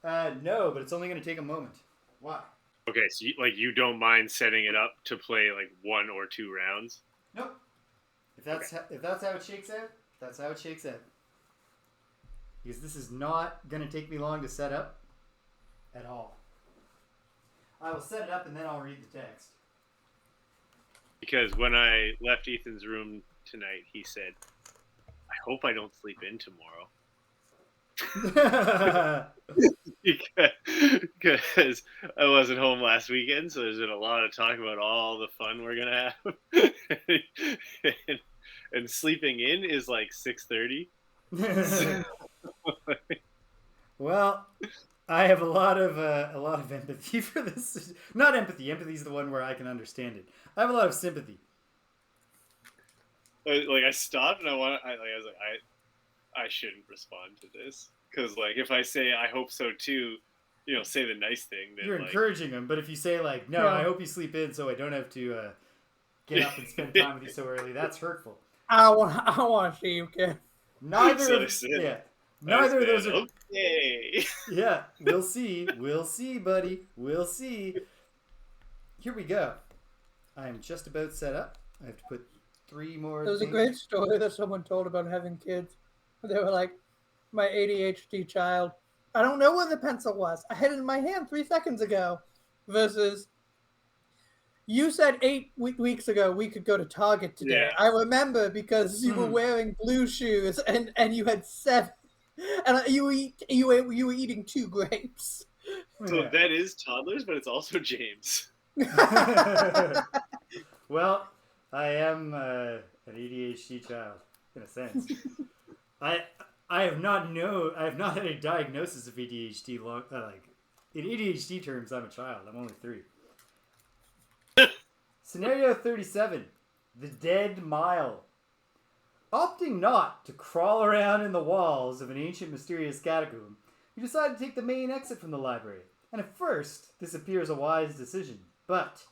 No, but it's only going to take a moment. Why? Okay, so you don't mind setting it up to play like 1 or 2 rounds? Nope. If that's how it shakes out, that's how it shakes out. Because this is not going to take me long to set up at all. I will set it up and then I'll read the text. Because when I left Ethan's room tonight, he said, I hope I don't sleep in tomorrow. because I wasn't home last weekend, so there's been a lot of talk about all the fun we're going to have. and sleeping in is like 6:30. Well, I have a lot of empathy for this. Not empathy. Empathy is the one where I can understand it. I have a lot of sympathy. Like I stopped and I was like, I shouldn't respond to this because like if I say I hope so too, say the nice thing. Then, you're encouraging them, but if you say like, no, I hope you sleep in so I don't have to get up and spend time with you so early, that's hurtful. I want to see you, kid. Neither of those are okay. Yeah, we'll see, buddy. We'll see. Here we go. I am just about set up. I have to put 3 more. There was a great story that someone told about having kids. They were like, my ADHD child, I don't know where the pencil was. I had it in my hand 3 seconds ago. Versus, you said 8 weeks ago we could go to Target today. Yeah. I remember because you were wearing blue shoes and you had 7. And you were eating 2 grapes. So that is toddlers, but it's also James. Well, I am an ADHD child in a sense. I have not had a diagnosis of ADHD in ADHD terms. I'm a child. I'm only 3. Scenario 37: The Dead Mile. Opting not to crawl around in the walls of an ancient, mysterious catacomb, you decide to take the main exit from the library. And at first, this appears a wise decision. But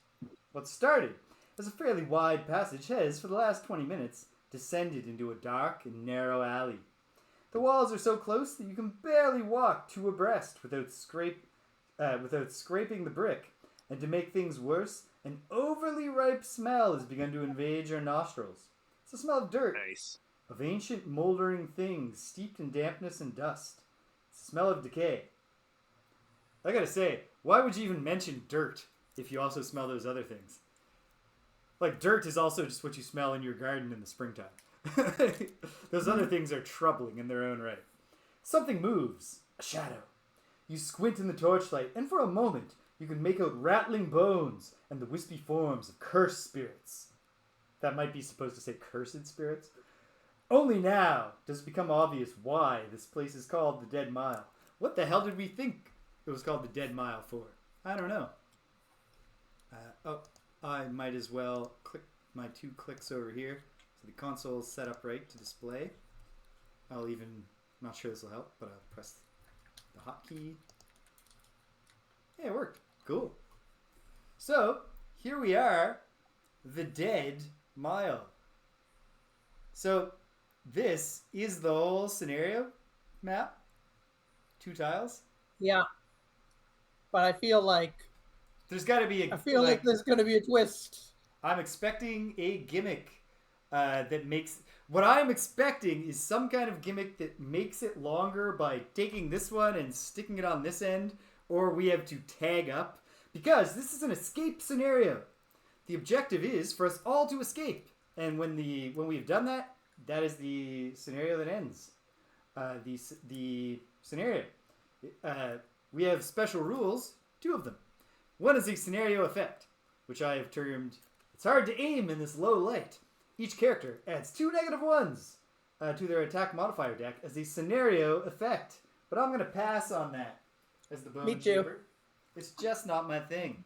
what started as a fairly wide passage has, for the last 20 minutes, descended into a dark and narrow alley. The walls are so close that you can barely walk 2 abreast without scraping the brick. And to make things worse, an overly ripe smell has begun to invade your nostrils. It's the smell of dirt. Nice. Of ancient, moldering things steeped in dampness and dust. It's the smell of decay. I gotta say, why would you even mention dirt if you also smell those other things? Like, dirt is also just what you smell in your garden in the springtime. Those other things are troubling in their own right. Something moves. A shadow. You squint in the torchlight, and for a moment, you can make out rattling bones and the wispy forms of cursed spirits. That might be supposed to say cursed spirits. Only now does it become obvious why this place is called the Dead Mile. What the hell did we think it was called the Dead Mile for? I don't know. I might as well click my 2 clicks over here. So the console is set up right to display. I'm not sure this will help, but I'll press the hotkey. Yeah, it worked. Cool. So, here we are, the Dead Mile. So, this is the whole scenario map. 2 tiles. Yeah. But I feel like there's got to be I feel like there's going to be a twist. I'm expecting a gimmick that makes... What I'm expecting is some kind of gimmick that makes it longer by taking this one and sticking it on this end, or we have to tag up, because this is an escape scenario. The objective is for us all to escape, and when we've done that, that is the scenario that ends. The scenario. We have special rules, 2 of them. One is a scenario effect, which I have termed, it's hard to aim in this low light. Each character adds 2 -1s to their attack modifier deck as a scenario effect. But I'm going to pass on that as the bone shaper. It's just not my thing.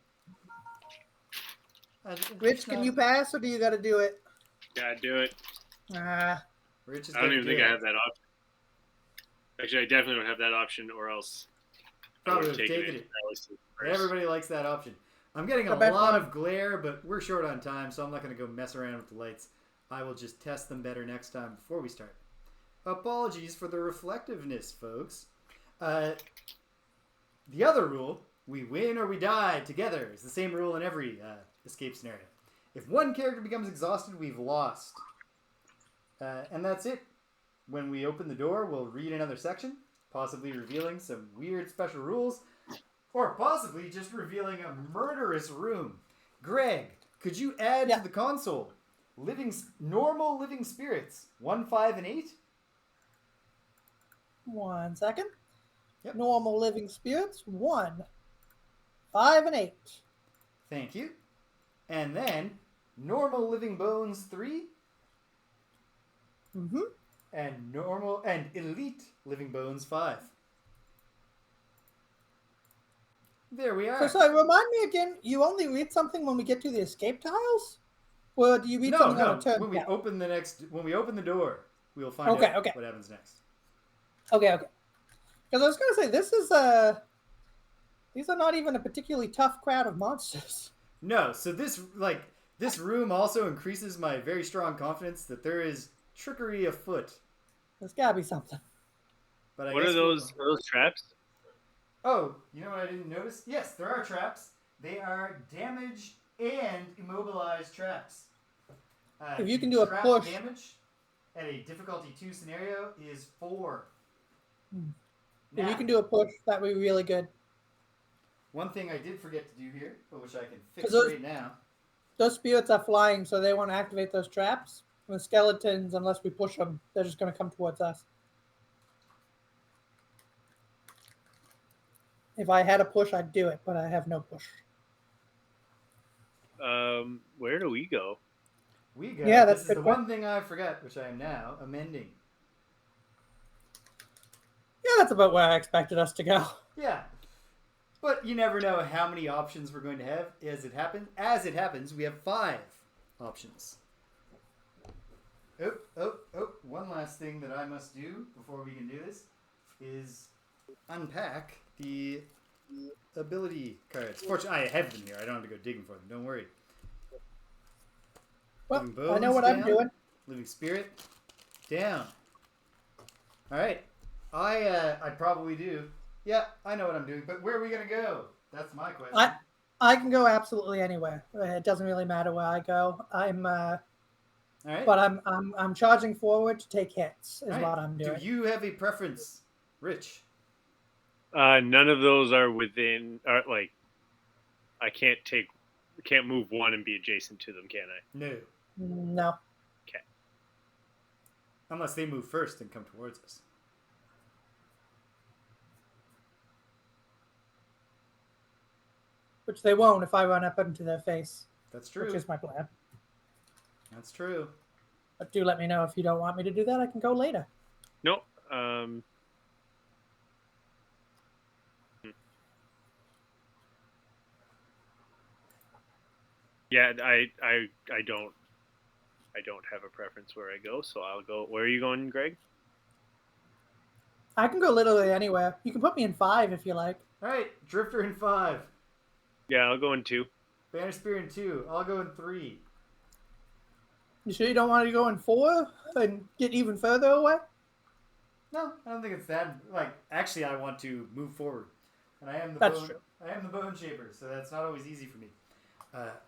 Rich, can you pass or do you got to do it? Gotta do it. Rich is I don't even think I have that option. Actually, I definitely don't have that option, or else probably would have taken it. Everybody likes that option. I'm getting a lot of glare, but we're short on time, so I'm not going to go mess around with the lights. I will just test them better next time before we start. Apologies for the reflectiveness, folks. The other rule, we win or we die together, is the same rule in every escape scenario. If one character becomes exhausted, we've lost. And that's it. When we open the door, we'll read another section, possibly revealing some weird special rules, or possibly just revealing a murderous room. Greg, could you add to the console normal living spirits 1, 5, and 8? 1 second. Yep. Normal living spirits 1, 5, and 8. Thank you. And then normal living bones 3. Mm-hmm. And elite living bones 5. There we are. So remind me again, you only read something when we get to the escape tiles? Or do you read something on a turn? When we open the door, we'll find out what happens next. Okay. Because I was going to say, these are not even a particularly tough crowd of monsters. No, so this room also increases my very strong confidence that there is trickery afoot. There's got to be something. But what are those traps? Oh, you know what I didn't notice? Yes, there are traps. They are damage and immobilized traps. If you can do a push. Damage at a difficulty 2 scenario is 4. If you can do a push, that would be really good. One thing I did forget to do here, but which I can fix right now. Those spirits are flying, so they want to activate those traps. And the skeletons, unless we push them, they're just going to come towards us. If I had a push, I'd do it, but I have no push. Where do we go? We go. Yeah, that's this is good the question. one thing I forgot, which I am now amending. Yeah, that's about where I expected us to go. Yeah. But you never know how many options we're going to have as it happens. As it happens, we have 5 options. Oh. One last thing that I must do before we can do this is unpack the ability cards. Fortunately, I have them here. I don't have to go digging for them. Don't worry. Well, Living Bones I know what down. I'm doing. Living Spirit down. All right. I probably do. Yeah, I know what I'm doing. But where are we going to go? That's my question. I can go absolutely anywhere. It doesn't really matter where I go. All right. But I'm charging forward to take hits. Is what I'm doing. Do you have a preference, Rich? None of those are within. I can't move one and be adjacent to them, can I? No. No. Okay. Unless they move first and come towards us. Which they won't if I run up into their face. That's true. Which is my plan. That's true. But do let me know if you don't want me to do that. I can go later. No. Yeah, I don't have a preference where I go, so I'll go. Where are you going, Greg? I can go literally anywhere. You can put me in 5 if you like. All right, Drifter in 5. Yeah, I'll go in 2. Banner Spear in 2. I'll go in 3. You sure you don't want to go in 4 and get even further away? No, I don't think it's that. Actually, I want to move forward, and I am the bone shaper, so that's not always easy for me.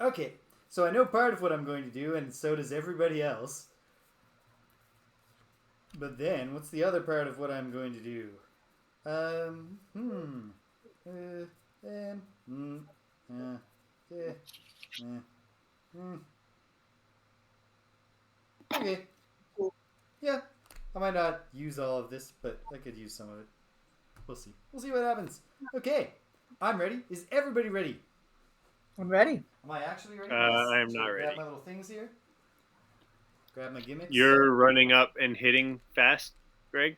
Okay, so I know part of what I'm going to do, and so does everybody else. But then, what's the other part of what I'm going to do? Okay. Yeah, I might not use all of this, but I could use some of it. We'll see. We'll see what happens. Okay, I'm ready. Is everybody ready? I'm ready. Am I actually ready? I am not ready. Grab my little things here. Grab my gimmicks. You're running up and hitting fast, Greg?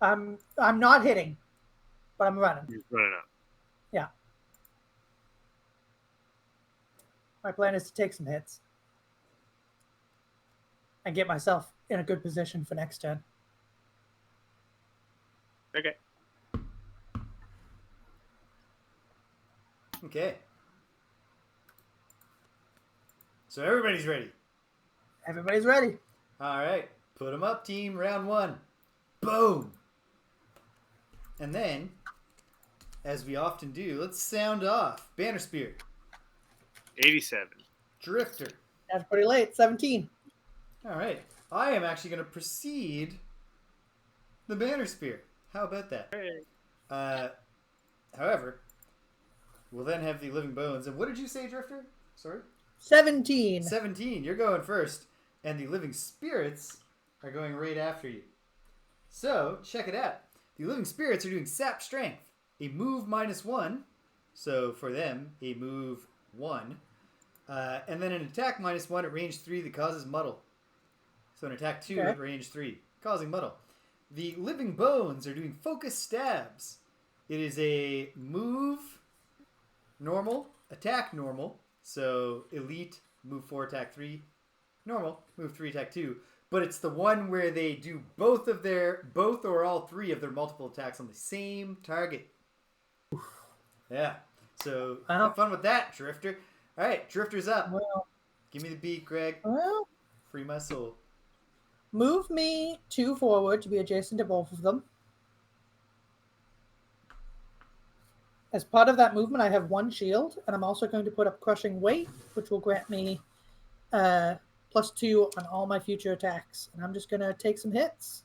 I'm not hitting, but I'm running. You're running up. Yeah. My plan is to take some hits and get myself in a good position for next turn. Okay. Okay. So everybody's ready. Everybody's ready. All right. Put them up, team. Round 1. Boom. And then, as we often do, let's sound off. Banner Spear. 87. Drifter. That's pretty late. 17. All right. I am actually going to precede the Banner Spear. How about that? Hey. However, we'll then have the Living Bones. And what did you say, Drifter? Sorry? 17. 17. You're going first. And the Living Spirits are going right after you. So, check it out. The Living Spirits are doing Sap Strength. A move -1. So, for them, a move 1. And then an attack -1 at range 3 that causes muddle. So, an attack 2 at range 3, causing muddle. The Living Bones are doing Focus Stabs. It is a move normal, attack normal. So, elite, move 4, attack 3. Normal, move 3, attack 2. But it's the one where they do both or all 3 of their multiple attacks on the same target. Yeah. So, have fun with that, Drifter. All right, Drifter's up. Well, give me the beat, Greg. Well, free my soul. Move me 2 forward to be adjacent to both of them. As part of that movement, I have 1 shield, and I'm also going to put up Crushing Weight, which will grant me +2 on all my future attacks. And I'm just going to take some hits.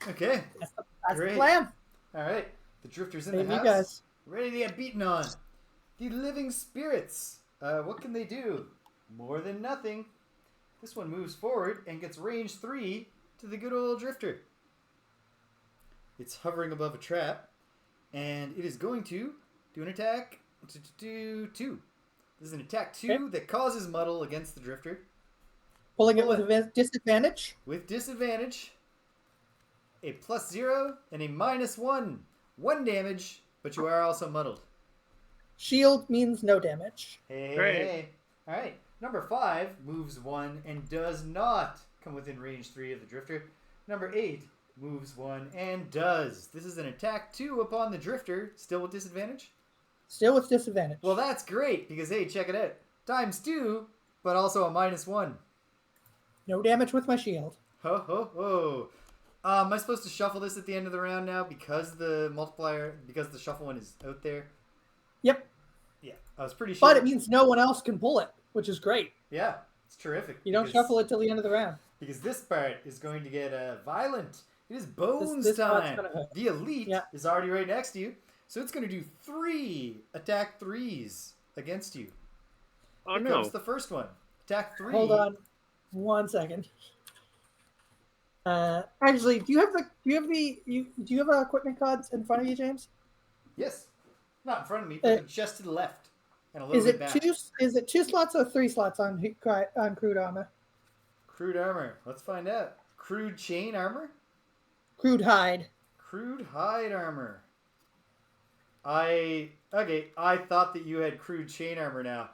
Okay. That's the plan. All right. The Drifter's in Save the house. You guys. Ready to get beaten on. The Living Spirits. What can they do? More than nothing. This one moves forward and gets range 3 to the good old Drifter. It's hovering above a trap. And it is going to do an attack. 2. This is an attack 2 that causes muddle against the drifter. Pulling it with a disadvantage. With disadvantage. A +0 and a -1. 1 damage, but you are also muddled. Shield means no damage. Hey. All right. Number 5 moves 1 and does not come within range 3 of the drifter. Number 8 moves 1 and does. This is an attack 2 upon the drifter, still with disadvantage? Still with disadvantage. Well, that's great because, hey, check it out. ×2, but also a -1. No damage with my shield. Ho, ho, ho. Am I supposed to shuffle this at the end of the round now because the shuffle one is out there? Yep. Yeah, I was pretty sure. But it means no one else can pull it, which is great. Yeah, it's terrific. You don't shuffle it till the end of the round. Because this part is going to get violent. It is bones time. The elite is already right next to you, so it's going to do 3 attack 3s against you. Oh, Here no. comes the first one. Attack 3. Hold on 1 second. Actually, do you have equipment cards in front of you, James? Yes. Not in front of me, but just to the left. And a little bit back. Is it 2 slots or 3 slots on crude armor? Crude armor. Let's find out. Crude chain armor? Crude hide. Crude hide armor. I thought that you had crude chain armor now.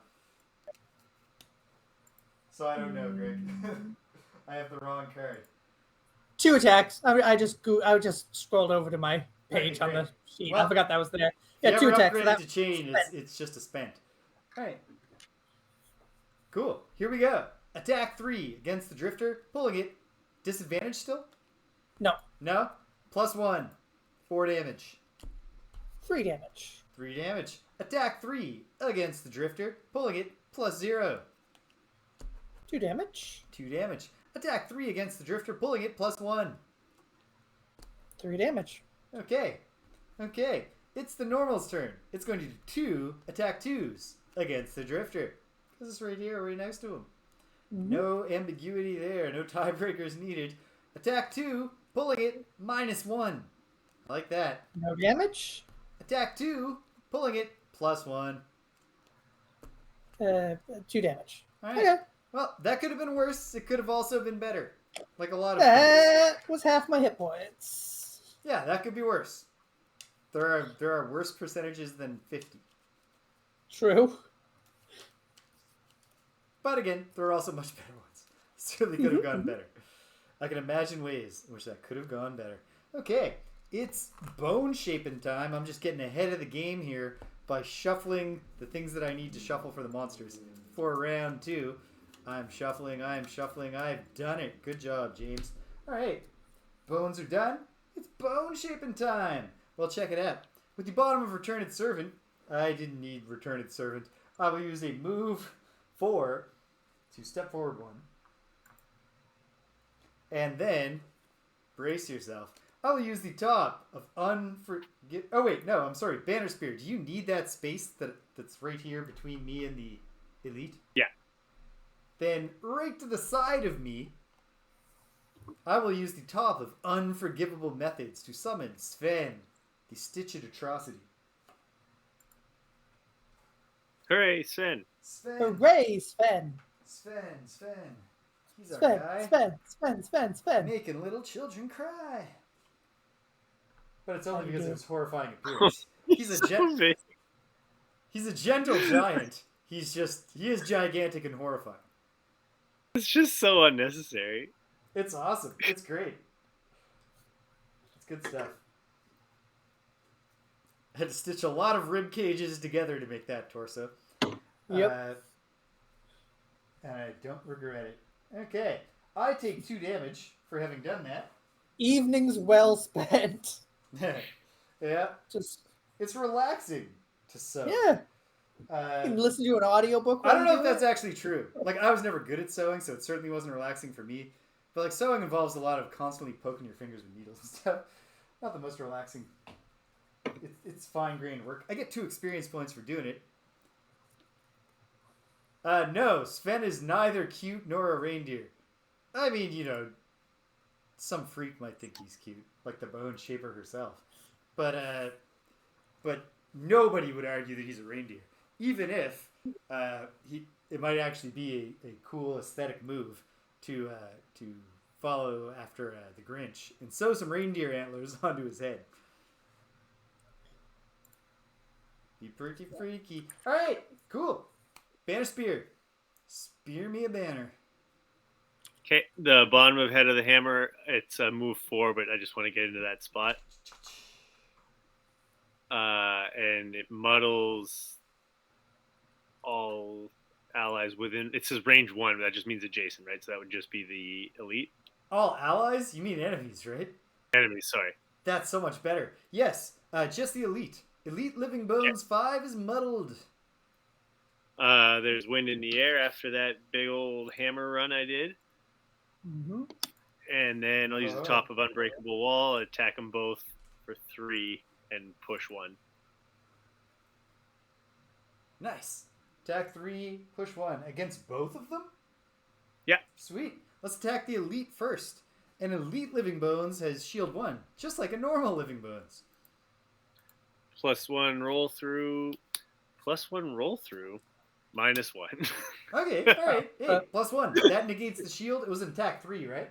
So I don't know, Greg. I have the wrong card. 2 attacks. I just scrolled over to my page on the sheet. Well, I forgot that was there. Yeah, you 2 attacks. Upgraded to chain. It's just a spent. All right. Cool. Here we go. Attack 3 against the drifter. Pulling it. Disadvantage still? No. No? +1. 4 damage. 3 damage. 3 damage. Attack 3 against the drifter. Pulling it. +0. 2 damage. 2 damage. Attack 3 against the drifter. Pulling it. +1. 3 damage. Okay. It's the normal's turn. It's going to do 2 attack 2s against the drifter. This is right here, right next to him. Mm-hmm. No ambiguity there. No tiebreakers needed. Attack 2, pulling it, -1. I like that. No damage. Attack 2, pulling it, +1. 2 damage. All right. Okay. Well, that could have been worse. It could have also been better. Like a lot of That was half my hit points. Yeah, that could be worse. There are worse percentages than 50. True. But again, there are also much better ones. Certainly could have gone better. I can imagine ways in which that could have gone better. Okay, it's bone shaping time. I'm just getting ahead of the game here by shuffling the things that I need to shuffle for the monsters. For round 2, I'm shuffling. I've done it. Good job, James. All right, bones are done. It's bone shaping time. Well, check it out. With the bottom of Returned Servant, I didn't need Returned Servant. I will use a move 4 to step forward 1. And then, brace yourself. I will use the top of Oh wait, no, I'm sorry. Banner Spear. Do you need that space that's right here between me and the elite? Yeah. Then, right to the side of me, I will use the top of Unforgivable Methods to summon Sven, the Stitched Atrocity. Hooray, Sven. Hooray, Sven. Sven. He's our guy. Sven. Making little children cry. But it's only because of his horrifying appearance. He's a gentle giant. He is gigantic and horrifying. It's just so unnecessary. It's awesome. It's great. It's good stuff. I had to stitch a lot of rib cages together to make that torso. Yep. And I don't regret it. Okay. I take 2 damage for having done that. Evenings well spent. Yeah. It's relaxing to sew. Yeah. You can listen to an audiobook. I don't know if that's actually true. Like, I was never good at sewing, so it certainly wasn't relaxing for me. But, like, sewing involves a lot of constantly poking your fingers with needles and stuff. Not the most relaxing. It's fine-grained work. I get 2 experience points for doing it. No, Sven is neither cute nor a reindeer. I mean, some freak might think he's cute, like the Bone Shaper herself. But nobody would argue that he's a reindeer. Even if it might actually be a cool aesthetic move to follow after the Grinch and sew some reindeer antlers onto his head. Be pretty freaky. All right, cool. Banner spear. Spear me a banner. Okay, the bottom of head of the hammer, it's a move 4, but I just want to get into that spot. And it muddles all allies within. It says range 1, but that just means adjacent, right? So that would just be the elite. All allies? You mean enemies, right? Enemies, sorry. That's so much better. Yes, just the elite. Elite Living Bones 5 is muddled. There's wind in the air after that big old hammer run I did. Mm-hmm. And then I'll use the top of Unbreakable Wall, attack them both for 3, and push 1. Nice. Attack 3, push 1. Against both of them? Yeah. Sweet. Let's attack the elite first. An elite Living Bones has shield 1, just like a normal Living Bones. +1 roll through. +1 roll through. -1. Okay, alright. Hey, +1. That negates the shield. It was an attack 3, right?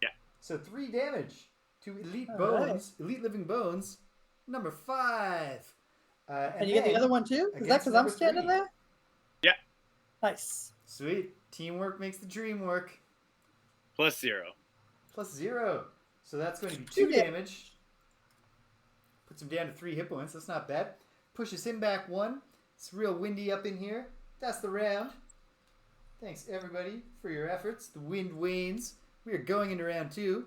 Yeah. So 3 damage to elite bones. Right. Elite Living Bones. Number 5. And you get the other one too? Is that because I'm standing there? Yeah. Nice. Sweet. Teamwork makes the dream work. +0. +0. So that's going to be 2 damage. Puts him down to 3 hit points. That's not bad. Pushes him back 1. It's real windy up in here. That's the round. Thanks, everybody, for your efforts. The wind wanes. We are going into round 2.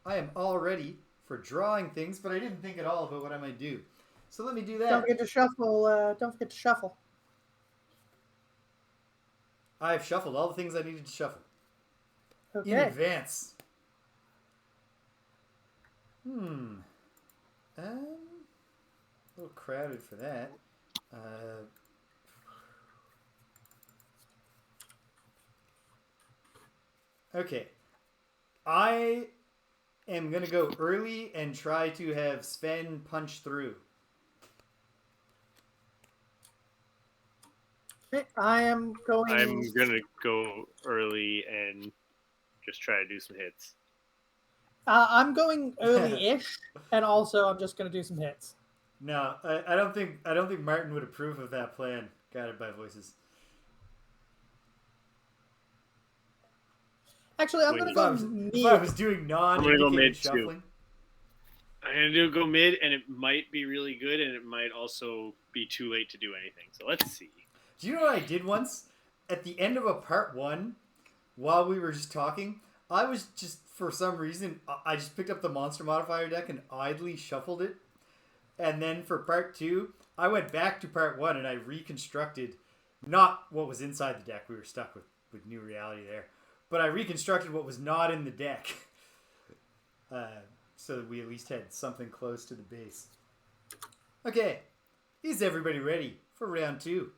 I am all ready for drawing things, but I didn't think at all about what I might do. So let me do that. Don't forget to shuffle. Don't forget to shuffle. I've shuffled all the things I needed to shuffle. Okay. In advance. A little crowded for that. Okay. I am going to go early and try to have Sven punch through. I'm going to go early and just try to do some hits. I'm going early-ish, and also I'm just going to do some hits. No, I don't think Martin would approve of that plan, guided by voices. Actually, I'm going to go mid. If I was doing non-indicated shuffling. I'm going to go mid, and it might be really good, and it might also be too late to do anything. So let's see. Do you know what I did once? At the end of a part 1, while we were just talking, I was just, for some reason, I just picked up the monster modifier deck and idly shuffled it. And then for part 2, I went back to part 1 and I reconstructed not what was inside the deck. We were stuck with new reality there. But I reconstructed what was not in the deck. So that we at least had something close to the base. Okay. Is everybody ready for round 2?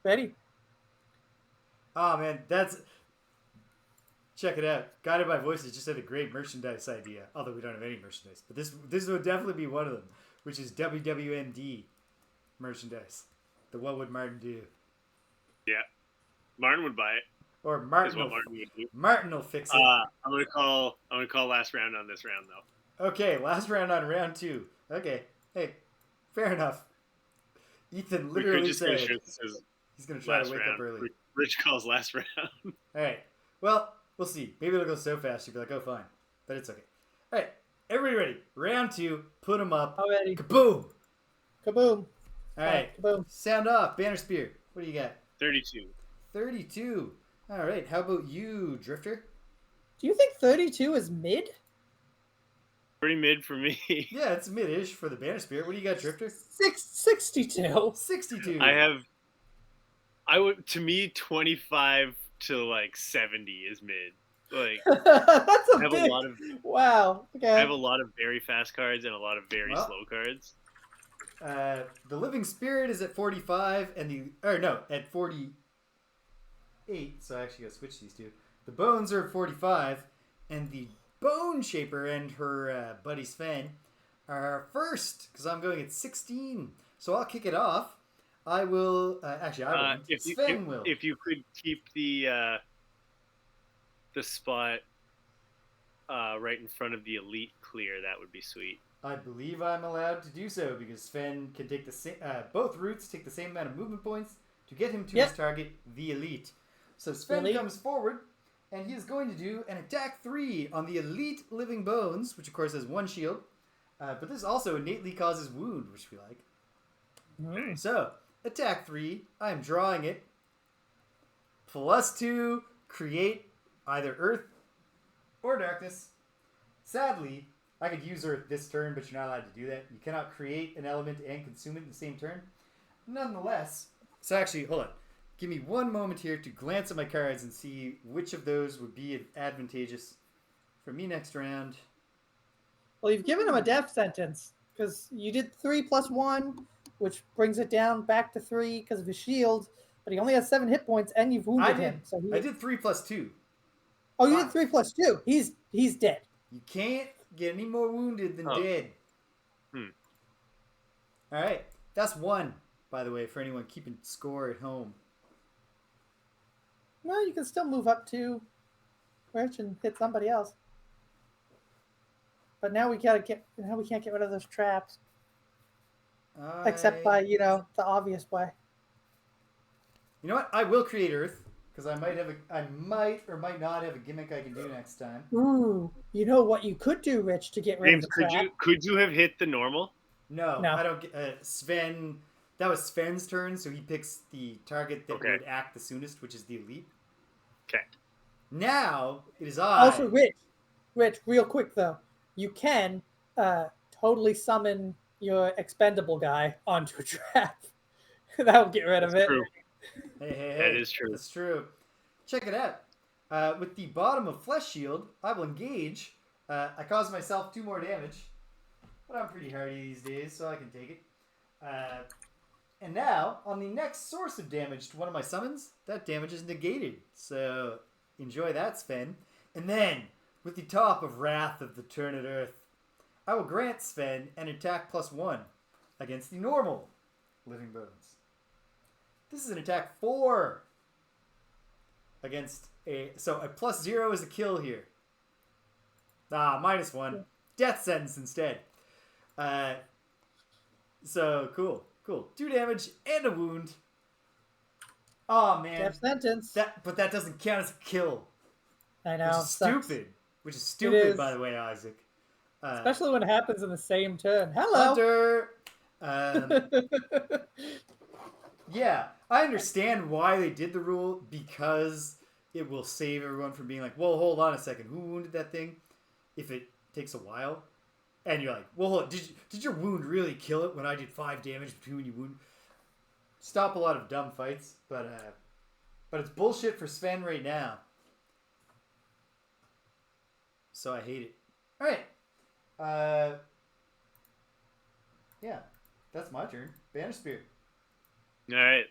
Ready? Oh man, that's... Check it out. Guided by Voices just had a great merchandise idea. Although we don't have any merchandise. But this would definitely be one of them. Which is WWMD merchandise. The What Would Martin Do? Yeah. Martin would buy it. Or Martin will fix it. I'm gonna call last round on this round though. Okay, last round on round 2. Okay. Hey, fair enough. Ethan literally said he's gonna try to wake up early. Rich calls last round. Alright. Well, we'll see. Maybe it'll go so fast you'll be like, oh fine. But it's okay. Alright, everybody ready. Round 2, put them up. Already. Kaboom! Kaboom. Alright. Kaboom. Sound off. Banner Spear. What do you got? 32. 32. Alright, how about you, Drifter? Do you think 32 is mid? Pretty mid for me. Yeah, it's mid-ish for the Banner Spear. What do you got, Drifter? 62. 62. To me, 25 to like 70 is mid. Like that's a big... Wow. Okay. I have a lot of very fast cards and a lot of very slow cards. The Living Spirit is at 45 and at 48. So I actually gotta switch these two. The Bones are at 45 and the Bone Shaper and her buddy Sven are first because I'm going at 16. So I'll kick it off. I will. Actually, I won't. Sven will. If you could keep the spot right in front of the elite clear, that would be sweet. I believe I'm allowed to do so because Sven can take the same. Both routes take the same amount of movement points to get him to his target, the elite. So Sven comes forward, and he is going to do an attack 3 on the elite living bones, which of course has 1 shield. But this also innately causes wound, which we like. Mm. So, attack 3, I am drawing it. +2, create either earth or darkness. Sadly, I could use earth this turn, but you're not allowed to do that. You cannot create an element and consume it in the same turn. Nonetheless, so actually, hold on. Give me one moment here to glance at my cards and see which of those would be advantageous for me next round. Well, you've given him a death sentence because you did 3 + 1, which brings it down back to 3 because of his shield. But he only has 7 hit points, and you've wounded him. So I did 3 + 2. Oh, you did 3 + 2. He's dead. You can't get any more wounded than dead. All right, that's 1, by the way, for anyone keeping score at home. Well, you can still move up to Rich and hit somebody else. But now we can't get rid of those traps. Except by, the obvious way. You know what? I will create Earth because I might or might not have a gimmick I can do next time. Ooh, you know what you could do, Rich, to get rid of the trap? Could you have hit the normal? No. I don't get Sven. That was Sven's turn, so he picks the target that would act the soonest, which is the elite. Okay. Now it is I. Also, Rich, real quick though, you can totally summon your expendable guy onto a trap. That'll get rid of it. True. Hey, that is true. That's true. Check it out. With the bottom of Flesh Shield, I will engage. I cause myself 2 more damage, but I'm pretty hardy these days, so I can take it. And now, on the next source of damage to one of my summons, that damage is negated. So, enjoy that, Sven. And then, with the top of Wrath of the Torment Earth, I will grant Sven an attack +1 against the normal Living Bones. This is an attack 4 against so a +0 is a kill here. -1. Death sentence instead. So, cool. 2 damage and a wound. Oh, man. Death sentence. But that doesn't count as a kill. I know. Which is stupid, by the way, Isaac. Especially when it happens in the same turn. Hello. Hunter. Yeah, I understand why they did the rule because it will save everyone from being like, well, hold on a second. Who wounded that thing? If it takes a while. And you're like, well, hold on. Did your wound really kill it when I did 5 damage between you wound? Stop a lot of dumb fights, but it's bullshit for Sven right now. So I hate it. All right. Yeah, that's my turn. Banner Spear. All right.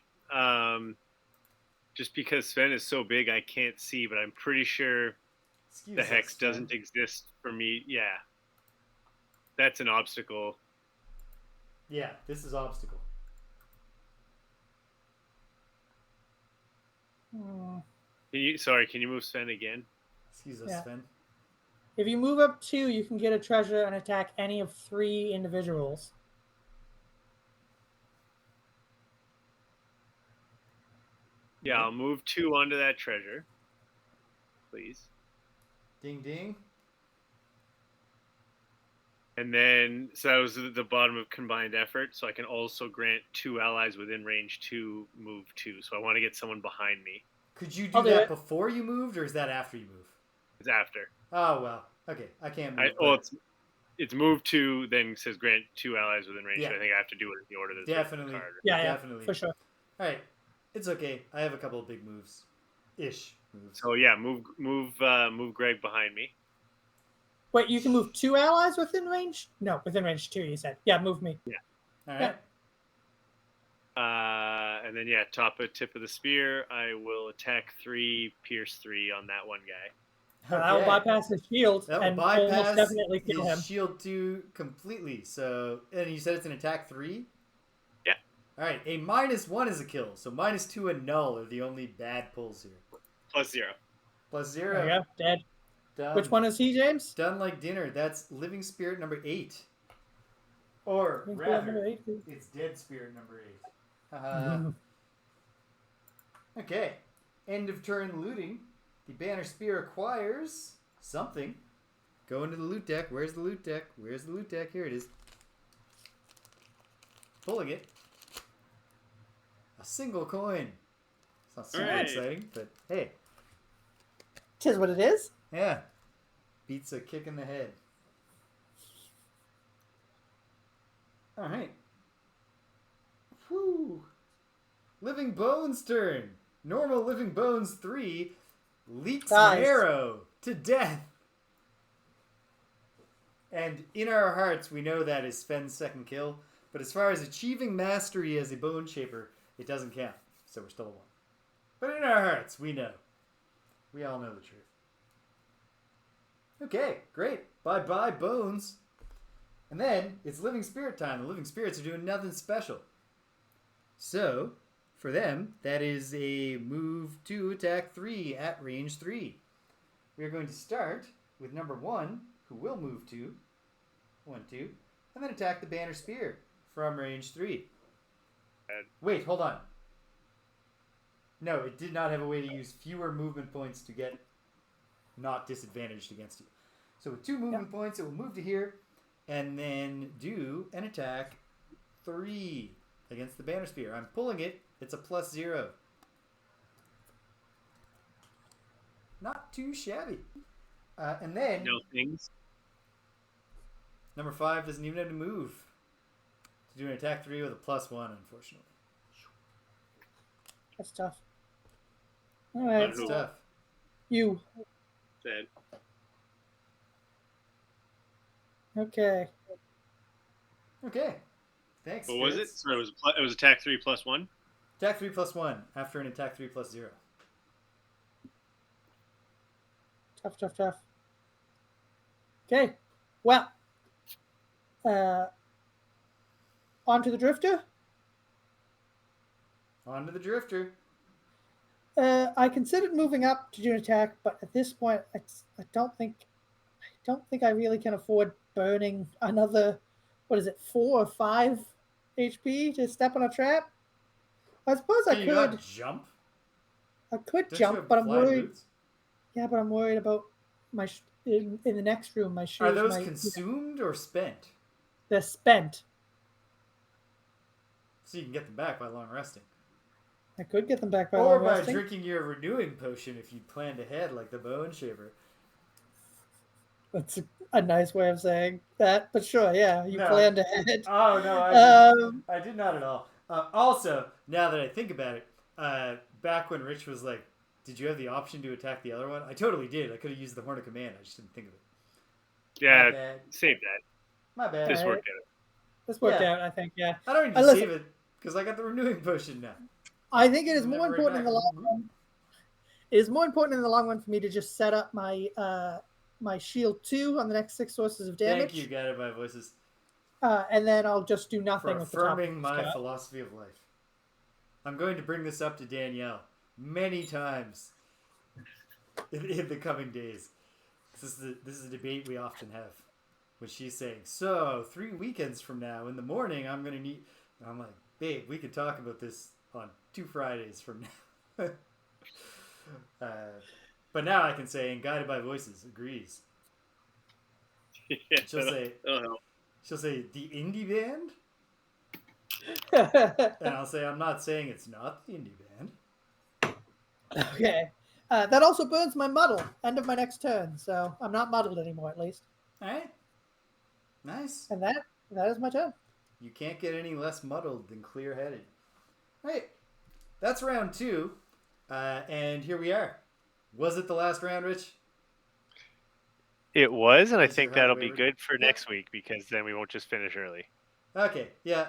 Just because Sven is so big, I can't see, but I'm pretty sure the hex doesn't exist for me. Yeah. That's an obstacle. Yeah, this is obstacle. Can you move Sven again? Excuse us, Sven. If you move up 2, you can get a treasure and attack any of 3 individuals. Yeah, I'll move 2 onto that treasure. Please. Ding, ding. And then, so that was the bottom of combined effort. So I can also grant 2 allies within range to move 2. So I want to get someone behind me. Could you do that before you moved, or is that after you move? It's after. Oh, well. Okay, I can't move. It's move 2, then says grant 2 allies within range. Yeah. So I think I have to do it in the order that's definitely. Card. Yeah, definitely. For sure. All right. It's okay. I have a couple of big moves. So yeah, move Greg behind me. Wait, you can move 2 allies within range? No, within range 2, you said. Yeah, move me. Yeah. All right. Yeah. And then tip of the spear. I will attack 3, pierce 3 on that one guy. Okay. That will bypass his shield and almost definitely kill him. Shield 2 completely. So, and you said it's an attack 3? Yeah. All right, a -1 is a kill, so -2 and null are the only bad pulls here. +0. +0. There you go. Dead. Done. Which one is he, James? Done like dinner. That's living spirit number 8. Or rather, it's dead spirit number 8. Okay. End of turn looting. The banner spear acquires something. Go into the loot deck. Where's the loot deck? Where's the loot deck? Here it is. Pulling it. A single coin. It's not super exciting, but hey. Tis what it is. Yeah. Beats a kick in the head. Alright. Whew. Living Bones turn. Normal Living Bones 3 leaks an arrow to death. And in our hearts, we know that is Sven's second kill. But as far as achieving mastery as a Bone Shaper, it doesn't count. So we're still 1. But in our hearts, we know. We all know the truth. Okay, great. Bye-bye, Bones. And then, it's Living Spirit time. The Living Spirits are doing nothing special. So, for them, that is a move 2, attack 3 at range 3. We are going to start with number 1, who will move 2. 1, 2. And then attack the Banner Spear from range 3. Wait, hold on. No, it did not have a way to use fewer movement points to get not disadvantaged against you. So with 2 movement points, it will move to here and then do an attack 3 against the Banner Spear. I'm pulling it. It's a +0. Not too shabby. And then... No things. Number 5 doesn't even have to move to do an attack 3 with a +1, unfortunately. That's tough. All right. That's tough. You. Dead. Okay. Okay. Thanks. What was it? So it was attack 3 +1? Attack 3 +1 after an attack 3 +0. Tough. Okay. Well. On to the Drifter. On to the Drifter. I considered moving up to do an attack, but at this point, I don't think I really can afford burning another, 4 or 5 HP to step on a trap. I suppose I could jump. I could jump, but I'm worried. Boots? Yeah, but I'm worried about my in the next room. My shoes. Are those consumed or spent? They're spent. So you can get them back by long resting. I could get them back by long resting. Or by drinking your renewing potion if you planned ahead like the Bone Shaper. That's a nice way of saying that, but sure, yeah, you planned ahead. Oh, no, I did not at all. Also, now that I think about it, back when Rich was like, did you have the option to attack the other one? I totally did. I could have used the Horn of Command. I just didn't think of it. Yeah, save that. My bad. This worked out. This worked out, I think, yeah. I don't need to save it, because I got the renewing potion now. I think it is more important in the long run. It is more important in the long run for me to just set up my my shield 2 on the next 6 sources of damage. Thank you, Guided by Voices. And then I'll just do nothing with the top. Affirming my philosophy of life. I'm going to bring this up to Danielle many times in the coming days. This is a debate we often have. When she's saying, so 3 weekends from now in the morning, I'm going to need... And I'm like, babe, we could talk about this on 2 Fridays from now. But now I can say, and Guided by Voices agrees. Yeah, She'll say, the indie band? And I'll say, I'm not saying it's not the indie band. Okay. That also burns my muddle. End of my next turn. So I'm not muddled anymore, at least. All right. Nice. And that is my turn. You can't get any less muddled than clear-headed. All right. That's round 2. And here we are. Was it the last round, Rich? It was, and I think that'll be good for next week because then we won't just finish early. Okay, yeah.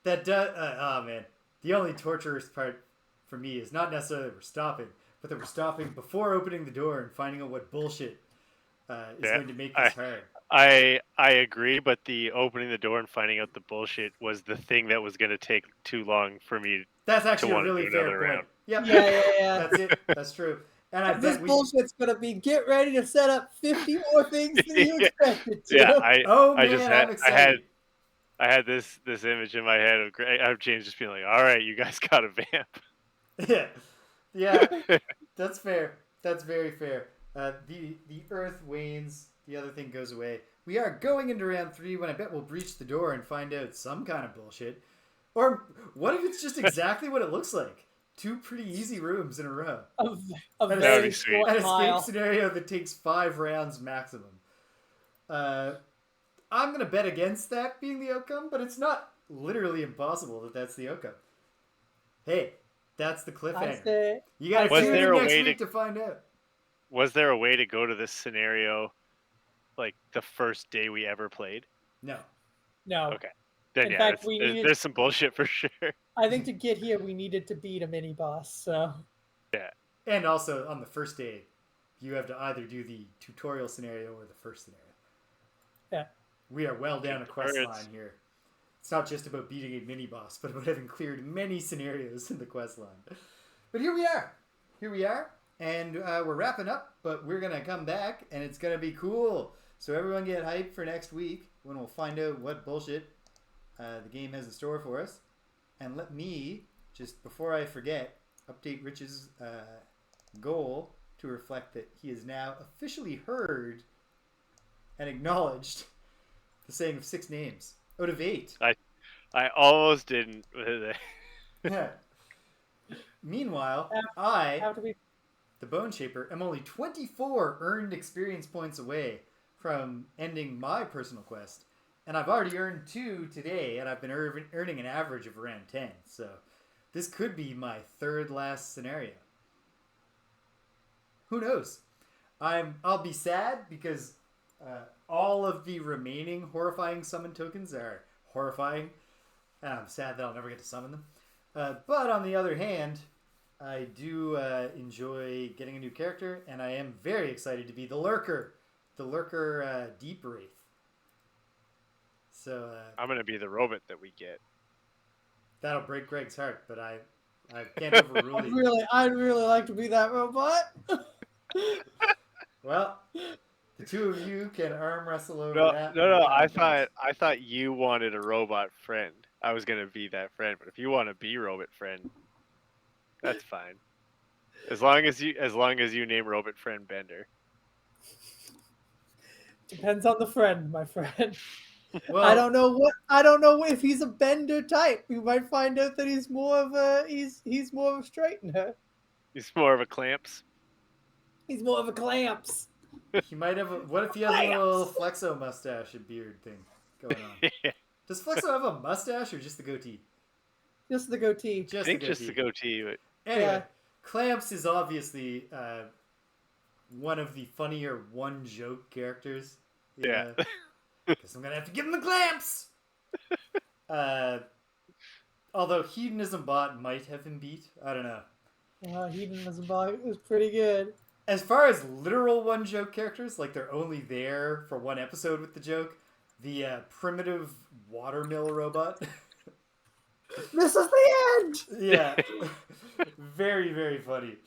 That does... oh, man. The only torturous part for me is not necessarily that we're stopping, but that we're stopping before opening the door and finding out what bullshit is going to make this hard. I agree, but the opening the door and finding out the bullshit was the thing that was going to take too long for me. That's actually to a want really to do fair another point. round. Yep. Yeah. That's it. That's true. And I This bet bullshit's gonna be get ready to set up 50 more things than you expected to. Yeah, I'm excited. I had this image in my head of James just being like, "All right, you guys got a vamp." Yeah, that's fair. That's very fair. The Earth wanes. The other thing goes away. We are going into round 3 when I bet we'll breach the door and find out some kind of bullshit. Or what if it's just exactly what it looks like? 2 pretty easy rooms in a row. A very short an mile. escape scenario that takes 5 rounds maximum. I'm going to bet against that being the outcome, but it's not literally impossible that that's the outcome. Hey, that's the cliffhanger. You got to tune in next week to find out. Was there a way to go to this scenario like the first day we ever played? No. Okay. Then in fact, there's some bullshit for sure. I think to get here, we needed to beat a mini boss. So. Yeah. And also on the first day, you have to either do the tutorial scenario or the first scenario. Yeah. We are well down a quest line here. It's not just about beating a mini boss, but about having cleared many scenarios in the quest line. But here we are. And we're wrapping up, but we're going to come back, and it's going to be cool. So everyone get hyped for next week when we'll find out what bullshit the game has in store for us. And let me, just before I forget, update Rich's goal to reflect that he has now officially heard and acknowledged the saying of 6 names out of 8. I almost didn't. Yeah. Meanwhile, the Bone Shaper, am only 24 earned experience points away from ending my personal quest. And I've already earned 2 today, and I've been earning an average of around 10. So this could be my 3rd last scenario. Who knows? I'll be sad because all of the remaining horrifying summon tokens are horrifying. And I'm sad that I'll never get to summon them. But on the other hand, I do enjoy getting a new character, and I am very excited to be the Lurker Deep Wraith. So I'm gonna be the robot that we get. That'll break Greg's heart, but I can't overrule you. I'd really like to be that robot. Well, the 2 of you can arm wrestle over that. No. I thought you wanted a robot friend. I was gonna be that friend, but if you want to be robot friend, that's fine. As long as you name robot friend Bender. Depends on the friend, my friend. Well, I don't know if he's a Bender type. We might find out that he's more of a straightener. He's more of a clamps. He's more of a clamps. He might have what if he has a little Flexo mustache and beard thing going on? Yeah. Does Flexo have a mustache or just the goatee? Just the goatee. I think just the goatee. But... Anyway, Clamps is obviously one of the funnier one-joke characters. Yeah. Guess I'm going to have to give him the Clamps! Although Hedonism Bot might have him beat. I don't know. Hedonism Bot was pretty good. As far as literal one-joke characters, like they're only there for one episode with the joke, the primitive watermill robot. This is the end! Yeah. Very, very funny.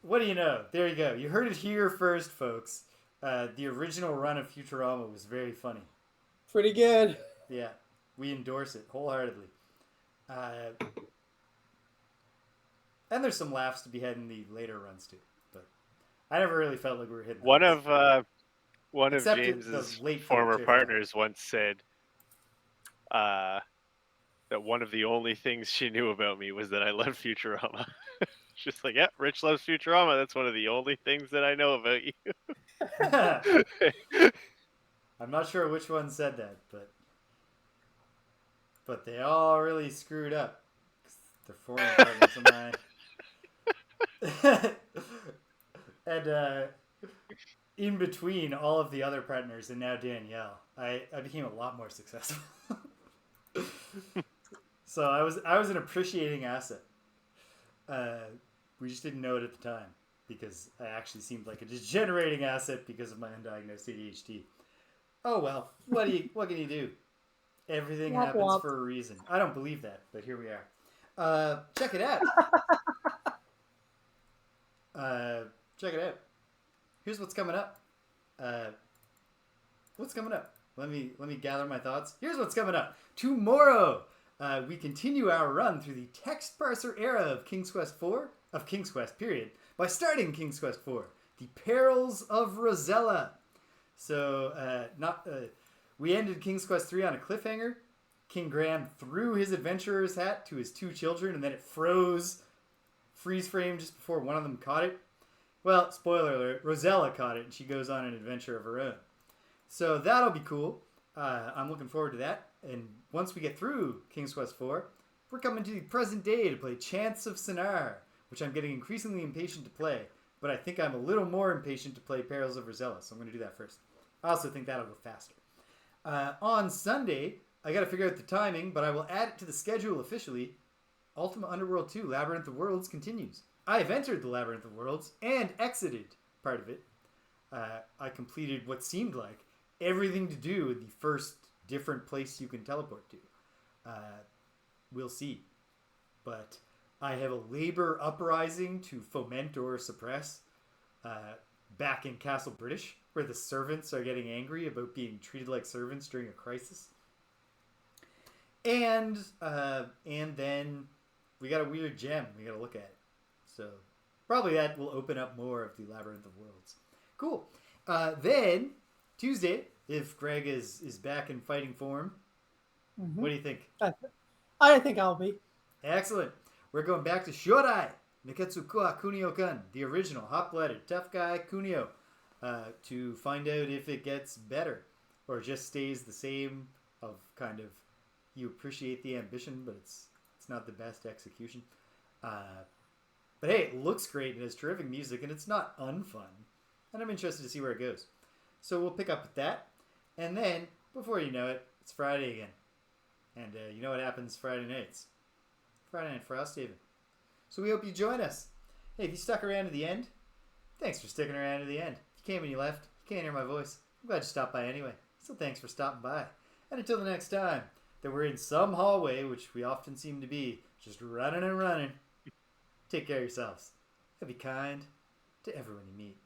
What do you know? There you go. You heard it here first, folks. The original run of Futurama was very funny. Pretty good. Yeah. We endorse it wholeheartedly. And there's some laughs to be had in the later runs too. But I never really felt like we were hitting one of James's former partners once said that one of the only things she knew about me was that I loved Futurama. She's like, yeah, Rich loves Futurama. That's one of the only things that I know about you. I'm not sure which one said that, but they all really screwed up. They're former partners of mine. And in between all of the other partners and now Danielle, I became a lot more successful. So I was an appreciating asset. We just didn't know it at the time. because I actually seemed like a degenerating asset because of my undiagnosed ADHD. Oh well, what can you do? Everything happens for a reason. I don't believe that, but here we are. Check it out. Check it out. Here's what's coming up. What's coming up? Let me gather my thoughts. Here's what's coming up. Tomorrow, we continue our run through the text parser era of King's Quest period, by starting King's Quest IV, The Perils of Rosella. So, we ended King's Quest III on a cliffhanger. King Graham threw his adventurer's hat to his 2 children, and then it freeze frame just before one of them caught it. Well, spoiler alert, Rosella caught it, and she goes on an adventure of her own. So that'll be cool. I'm looking forward to that. And once we get through King's Quest IV, we're coming to the present day to play Chants of Sinar, which I'm getting increasingly impatient to play, but I think I'm a little more impatient to play Perils of Rosella, so I'm going to do that first. I also think that'll go faster. On Sunday, I got to figure out the timing, but I will add it to the schedule officially. Ultima Underworld 2 Labyrinth of Worlds continues. I have entered the Labyrinth of Worlds and exited part of it. I completed what seemed like everything to do with the first different place you can teleport to. We'll see. But I have a labor uprising to foment or suppress back in Castle British, where the servants are getting angry about being treated like servants during a crisis. And then we got a weird gem. We got to look at it. So probably that will open up more of the Labyrinth of Worlds. Cool. Then Tuesday, if Greg is back in fighting form, what do you think? I think I'll be. Excellent. We're going back to Shodai Neketsukoa Kunio-kun, the original hot-blooded tough guy Kunio, to find out if it gets better or just stays the same. Of kind of, you appreciate the ambition, but it's not the best execution. But hey, it looks great and has terrific music, and it's not unfun. And I'm interested to see where it goes. So we'll pick up with that. And then, before you know it, it's Friday again. And you know what happens Friday nights? Friday Night Frosthaven. So we hope you join us. Hey, if you stuck around to the end, thanks for sticking around to the end. If you came and you left, you can't hear my voice. I'm glad you stopped by anyway. So thanks for stopping by. And until the next time that we're in some hallway, which we often seem to be, just running and running, take care of yourselves. And be kind to everyone you meet.